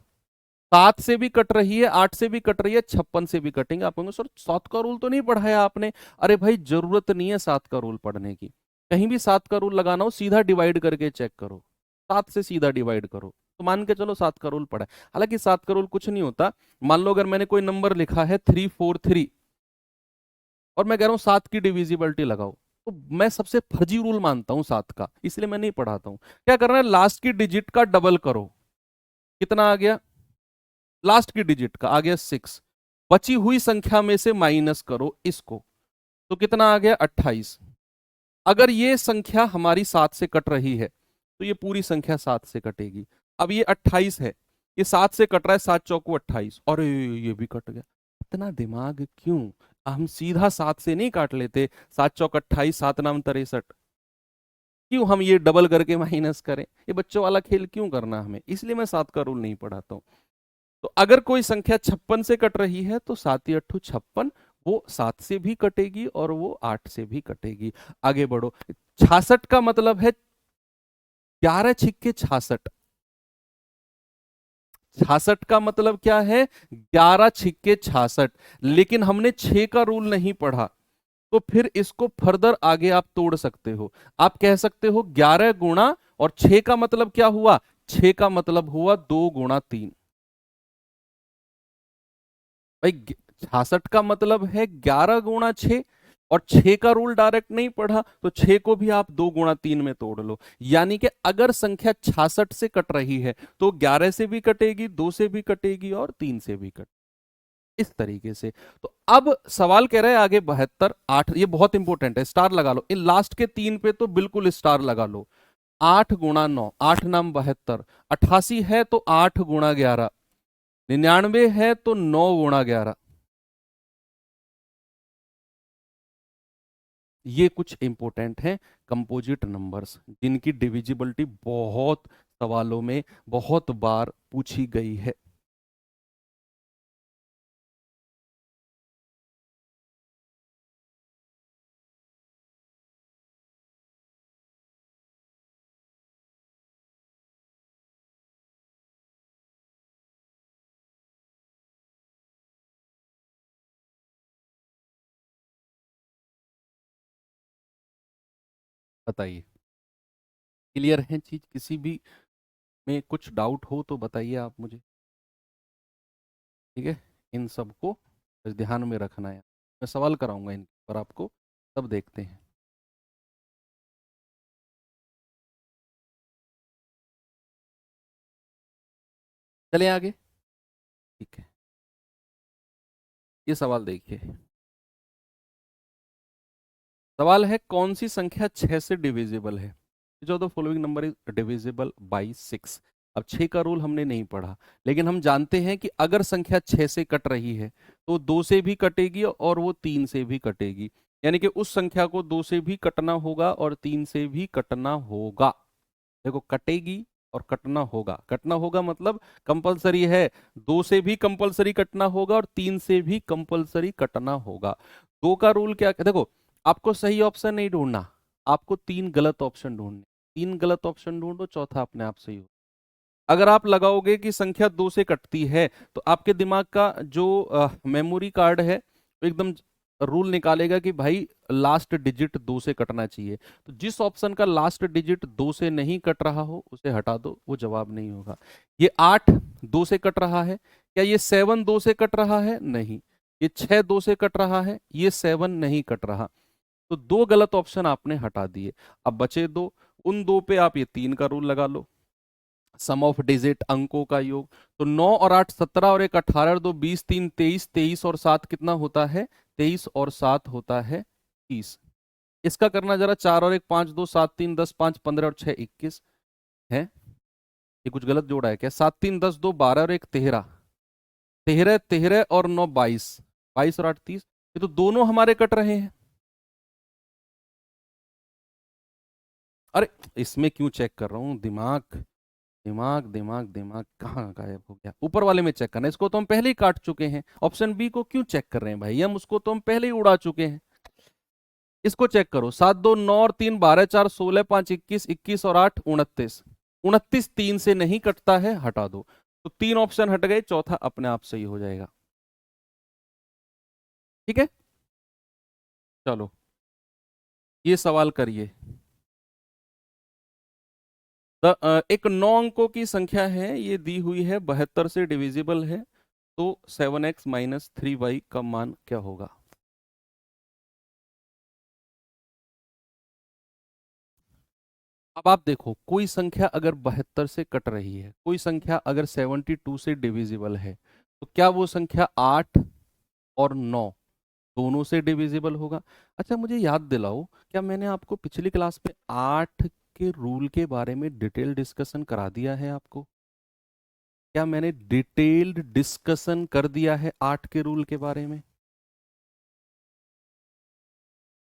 7 से भी कट रही है, 8 से भी कट रही है, 56 से भी कटेंगे। आप कहेंगे सर 7 का रूल तो नहीं पढ़ाया आपने। अरे भाई जरूरत नहीं है 7 का रूल पढ़ने की, कहीं भी 7 का रूल लगाना हो सीधा डिवाइड करके चेक करो, 7 से सीधा डिवाइड करो तो मान के चलो 7 का रूल पढ़ा है। हालांकि 7 का रूल कुछ नहीं होता। मान लो अगर मैंने कोई नंबर लिखा है 343 और मैं कह रहा हूं 7 की डिविजिबिलिटी लगाओ, तो मैं सबसे फर्जी रूल मानता हूं 7 का, इसलिए मैं नहीं पढ़ाता हूं। क्या करना है, लास्ट की डिजिट का डबल करो। कितना आ गया, लास्ट की डिजिट का आ गया 6, बची हुई संख्या में से माइनस करो इसको, तो कितना आ गया 28। अगर ये संख्या हमारी 7 से कट रही है तो ये पूरी संख्या 7 से कटेगी। अब ये 28 है, ये 7 से कट रहा है, 7 चौको 28, और ये भी कट गया। इतना दिमाग क्यों, हम सीधा 7 से नहीं काट लेते, 7 चौक 28, 7 नाम 63, क्यों हम ये डबल करके माइनस करें, ये बच्चों वाला खेल क्यों करना हमें, इसलिए मैं 7 का रूल नहीं पढ़ाता हूं। तो अगर कोई संख्या 56 से कट रही है तो 7 अट्ठू 56, वो 7 से भी कटेगी और वो 8 से भी कटेगी। आगे बढ़ो। 66 का मतलब है 11 छिक्के 66। 66 का मतलब क्या है, 11 छिक्के 66। लेकिन हमने 6 का रूल नहीं पढ़ा, तो फिर इसको फर्दर आगे आप तोड़ सकते हो। आप कह सकते हो 11 गुणा, और 6 का मतलब क्या हुआ, 6 का मतलब हुआ 2 गुणा 3। भाई 66 का मतलब है 11 गुणा 6, और 6 का रूल डायरेक्ट नहीं पढ़ा, तो 6 को भी आप 2 गुणा 3 में तोड़ लो। यानी कि अगर संख्या 66 से कट रही है तो 11 से भी कटेगी, 2 से भी कटेगी और 3 से भी कट, इस तरीके से। तो अब सवाल कह रहा है आगे 72, 8, ये बहुत इंपॉर्टेंट है, स्टार लगा लो इन लास्ट के 3 पे, तो बिल्कुल स्टार लगा लो। 8 गुणा 9, 8 नाम 72, 88 है तो 8 गुणा 11, 99 है तो 9 गुणा 11। ये कुछ इंपॉर्टेंट हैं कंपोजिट नंबर्स, जिनकी डिविजिबिलिटी बहुत सवालों में बहुत बार पूछी गई है। बताइए, क्लियर है चीज, किसी भी में कुछ डाउट हो तो बताइए आप मुझे। ठीक है, इन सबको बस ध्यान में रखना है, मैं सवाल कराऊंगा इन पर आपको, तब देखते हैं। चले आगे। ठीक है, ये सवाल देखिए। सवाल है कौन सी संख्या 6 से डिविजिबल है, जो the following number is divisible by 6। अब 6 का रूल हमने नहीं पढ़ा, लेकिन हम जानते हैं कि अगर संख्या 6 से कट रही है तो 2 से भी कटेगी और वो 3 से भी कटेगी, यानी कि उस संख्या को 2 से भी कटना होगा और 3 से भी कटना होगा। देखो, कटेगी और कटना होगा, कटना होगा मतलब कंपलसरी है, 2 से भी कंपलसरी कटना होगा और 3 से भी कंपलसरी कटना होगा। 2 का रूल क्या, देखो आपको सही ऑप्शन नहीं ढूंढना, आपको 3 गलत ऑप्शन ढूंढने, 3 गलत ऑप्शन ढूंढो, चौथा अपने आप सही हो। अगर आप लगाओगे कि संख्या 2 से कटती है तो आपके दिमाग का जो मेमोरी कार्ड है वो एकदम रूल निकालेगा कि भाई लास्ट डिजिट 2 से कटना चाहिए। तो जिस ऑप्शन का लास्ट डिजिट 2 से नहीं कट रहा हो उसे हटा दो, वो जवाब नहीं होगा। ये 8 2 से कट रहा है क्या, ये 7 2 से कट रहा है, नहीं। ये 6 2 से कट रहा है, ये 7 नहीं कट रहा। तो 2 गलत ऑप्शन आपने हटा दिए, अब बचे 2, उन 2 पे आप ये 3 का रूल लगा लो, सम ऑफ डिजिट अंकों का योग। तो 9 और 8 17, और 1 18, और 2 20, 3 23, 23 और 7 कितना होता है, 23 और 7 होता है 30। इसका करना जरा, 4 और 1 5, 2 7 3 10 5 15 और 6 21 है। ये कुछ गलत जोड़ा है क्या, 7 3 10 2 12 और 1 13, 13 13 और 9 22, 22 और 8 30। ये तो दोनों हमारे कट रहे हैं। अरे इसमें क्यों चेक कर रहा हूँ, दिमाग दिमाग दिमाग दिमाग कहाँ गायब हो गया, ऊपर वाले में चेक करना, इसको तो हम पहले ही काट चुके हैं। ऑप्शन बी को क्यों चेक कर रहे हैं भाई, हम उसको तो हम पहले ही उड़ा चुके हैं। इसको चेक करो, 7 2 9 और 3 12 4 16 5 21, 21 और 8 29, 29 3 से नहीं कटता है, हटा दो। तो 3 ऑप्शन हट गए, चौथा अपने आप सही हो जाएगा। ठीक है, चलो ये सवाल करिए। एक 9 अंकों की संख्या है, ये दी हुई है 72 से डिविजिबल है, तो 7x माइनस 3y का मान क्या होगा। अब आप देखो, कोई संख्या अगर 72 से कट रही है, कोई संख्या अगर 72 से डिविजिबल है, तो क्या वो संख्या 8 और 9 दोनों से डिविजिबल होगा? अच्छा मुझे याद दिलाओ, क्या मैंने आपको पिछली क्लास में 8 के रूल के बारे में डिटेल डिस्कशन करा दिया है आपको? क्या मैंने डिटेल्ड डिस्कशन कर दिया है 8 के रूल के बारे में?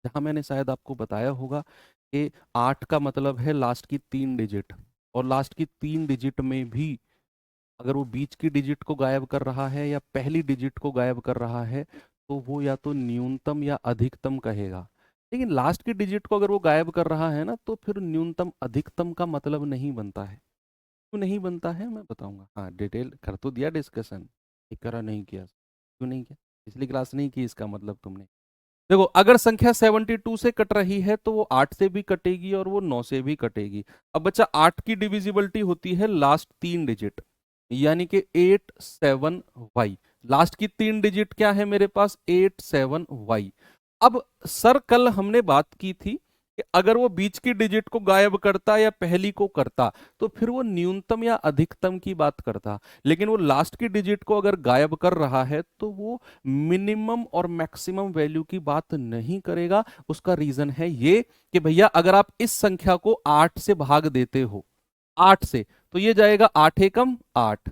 जहां मैंने शायद आपको बताया होगा कि 8 का मतलब है लास्ट की 3 डिजिट, और लास्ट की 3 डिजिट में भी अगर वो बीच की डिजिट को गायब कर रहा है या पहली डिजिट को गायब कर रहा है, तो वो या तो न्यूनतम या अधिकतम कहेगा। लेकिन लास्ट की डिजिट को अगर वो गायब कर रहा है ना, तो फिर न्यूनतम अधिकतम का मतलब नहीं बनता है। क्यों नहीं बनता है मैं बताऊंगा। हाँ, डिटेल कर तो दिया डिस्कशन, एक करा नहीं किया, क्यों नहीं किया? पिछली क्लास नहीं की, इसका मतलब तुमने देखो, अगर संख्या 72 से कट रही है तो वो 8 से भी कटेगी और वो 9 से भी कटेगी। अब बच्चा, 8 की डिविजिबिलिटी होती है लास्ट 3 डिजिट, यानी कि 87y। लास्ट की 3 डिजिट क्या है मेरे पास? 87y। अब सर कल हमने बात की थी कि अगर वो बीच की डिजिट को गायब करता या पहली को करता, तो फिर वो न्यूनतम या अधिकतम की बात करता। लेकिन वो लास्ट की डिजिट को अगर गायब कर रहा है तो वो मिनिमम और मैक्सिमम वैल्यू की बात नहीं करेगा। उसका रीजन है ये कि भैया, अगर आप इस संख्या को 8 से भाग देते हो, 8 से, तो ये जाएगा 8 एकम 8,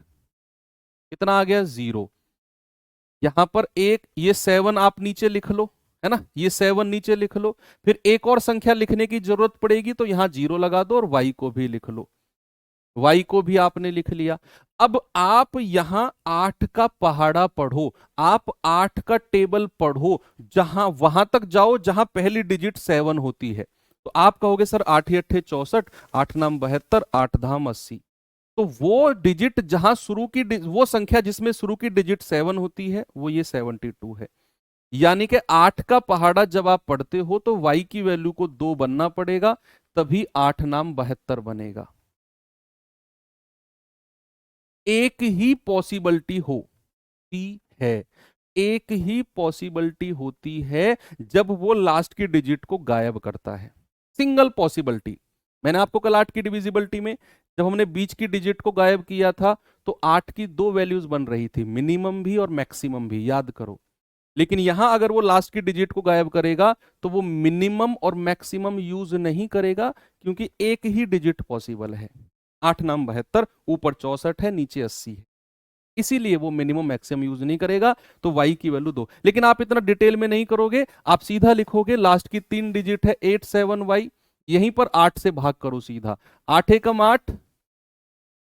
कितना आ गया? 0। यहां पर एक, ये 7 आप नीचे लिख लो, है ना, ये 7 नीचे लिख लो। फिर एक और संख्या लिखने की जरूरत पड़ेगी तो यहां 0 लगा दो और y को भी लिख लो। y को भी आपने लिख लिया। अब आप यहां 8 का पहाड़ा पढ़ो, आप 8 का टेबल पढ़ो, जहां वहां तक जाओ जहां पहली डिजिट 7 होती है। तो आप कहोगे सर 8 अट्ठे 64, 8 नाम 72, 8 धाम 80। तो वो डिजिट जहां शुरू की वो संख्या जिसमें शुरू की डिजिट 7 होती है, वो ये 72 है। यानी कि 8 का पहाड़ा जब आप पढ़ते हो तो y की वैल्यू को 2 बनना पड़ेगा, तभी 8 नाम 72 बनेगा। एक ही पॉसिबिलिटी होती है, एक ही पॉसिबिलिटी होती है जब वो लास्ट की डिजिट को गायब करता है। Single possibility. मैंने आपको कल 8 की डिविजिबिलिटी में जब हमने बीच की डिजिट को गायब किया था, तो 8 की 2 वैल्यूज बन रही थी, मिनिमम भी और मैक्सिमम भी, याद करो। लेकिन यहां अगर वो लास्ट की डिजिट को गायब करेगा तो वो मिनिमम और मैक्सिमम यूज नहीं करेगा, क्योंकि एक ही डिजिट पॉसिबल है। 8 नाम 72, ऊपर 64 है, नीचे 80 है, इसीलिए वो मिनिमम मैक्सिमम यूज नहीं करेगा। तो y की वैल्यू 2। लेकिन आप इतना डिटेल में नहीं करोगे, आप सीधा लिखोगे लास्ट की 3 डिजिट है 87y, यहीं पर 8 से भाग करो सीधा। 8 एकम 8,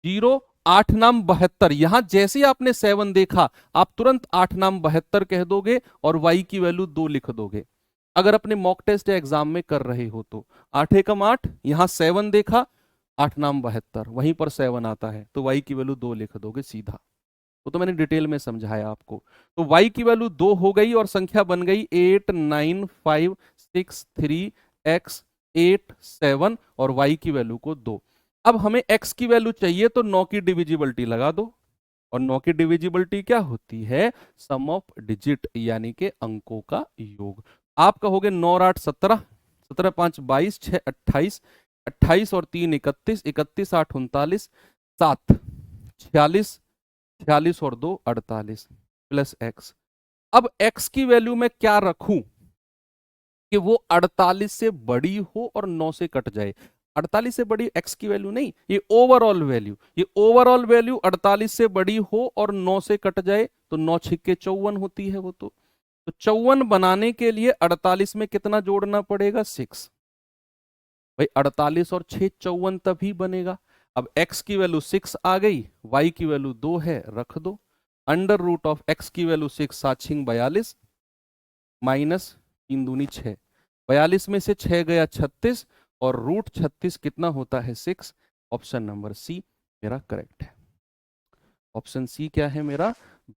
0, 8 नाम 72। यहां जैसे ही आपने 7 देखा, आप तुरंत 8 नाम 72 कह दोगे और y की वैल्यू 2 लिख दोगे। अगर अपने मॉक टेस्ट या एग्जाम में कर रहे हो तो 8 एकम 8, यहां 7 देखा, 8 नाम 72, वहीं पर 7 आता है, तो y की वैल्यू 2 लिख दोगे सीधा। वो तो मैंने डिटेल में समझाया आपको। तो y की वैल्यू 2 हो गई और संख्या बन गई 89563x87 और y की वैल्यू को 2। अब हमें x की वैल्यू चाहिए, तो 9 की डिविजिबिलिटी लगा दो। और 9 की डिविजिबिलिटी क्या होती है? सम ऑफ डिजिट, यानी कि अंकों का योग। आप कहोगे 9 और 8 17, 17 5 22, 6 28, 28 और 3 31, 31 8 39, 7 46, 46 और 2 48, प्लस x। अब x की वैल्यू में क्या रखूं कि वो 48 से बड़ी हो और 9 से कट जाए? 48 से बड़ी x की वैल्यू नहीं, ये ओवरऑल वैल्यू, ये ओवरऑल वैल्यू 48 से बड़ी हो और 9 से कट जाए, तो 9 छिक्के 54 होती है वो। तो 54 बनाने के लिए 48 में कितना जोड़ना पड़ेगा? 6। भाई 48 और 6 54 तभी बनेगा। अब x की वैल्यू 6 आ गई, y की वैल्यू 2 है, रख दो। अंडर रूट ऑफ x की वैल्यू 6, 7 6 42, माइनस 3 दूनी 6, 42 में से 6 गया 36, और रूट 36 कितना होता है? 6। ऑप्शन नंबर सी मेरा करेक्ट है। ऑप्शन सी क्या है मेरा?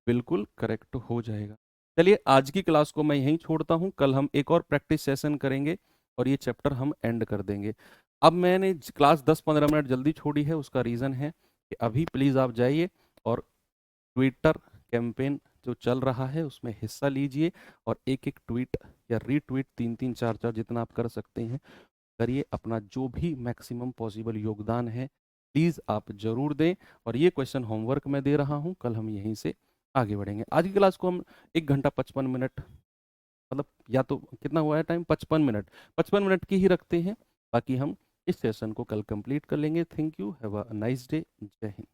बिल्कुल करेक्ट हो जाएगा। चलिए, आज की क्लास को मैं यहीं छोड़ता हूं, कल हम एक और प्रैक्टिस सेशन करेंगे और ये चैप्टर हम एंड कर देंगे। अब मैंने क्लास 10-15 मिनट जल्दी छोड़ी है, उसका रीज़न है कि अभी प्लीज़ आप जाइए और ट्विटर कैंपेन जो चल रहा है उसमें हिस्सा लीजिए, और एक एक ट्वीट या रीट्वीट 3-3 4-4 जितना आप कर सकते हैं करिए, अपना जो भी मैक्सिमम पॉसिबल योगदान है प्लीज़ आप जरूर दें। और ये क्वेश्चन होमवर्क मैं दे रहा हूँ, कल हम यहीं से आगे बढ़ेंगे। आज की क्लास को हम 1 घंटा 55 मिनट, मतलब या तो कितना हुआ है टाइम, 55 मिनट, 55 मिनट की ही रखते हैं। बाकी हम इस सेशन को कल कंप्लीट कर लेंगे। Thank you, have a nice day, जय हिंद।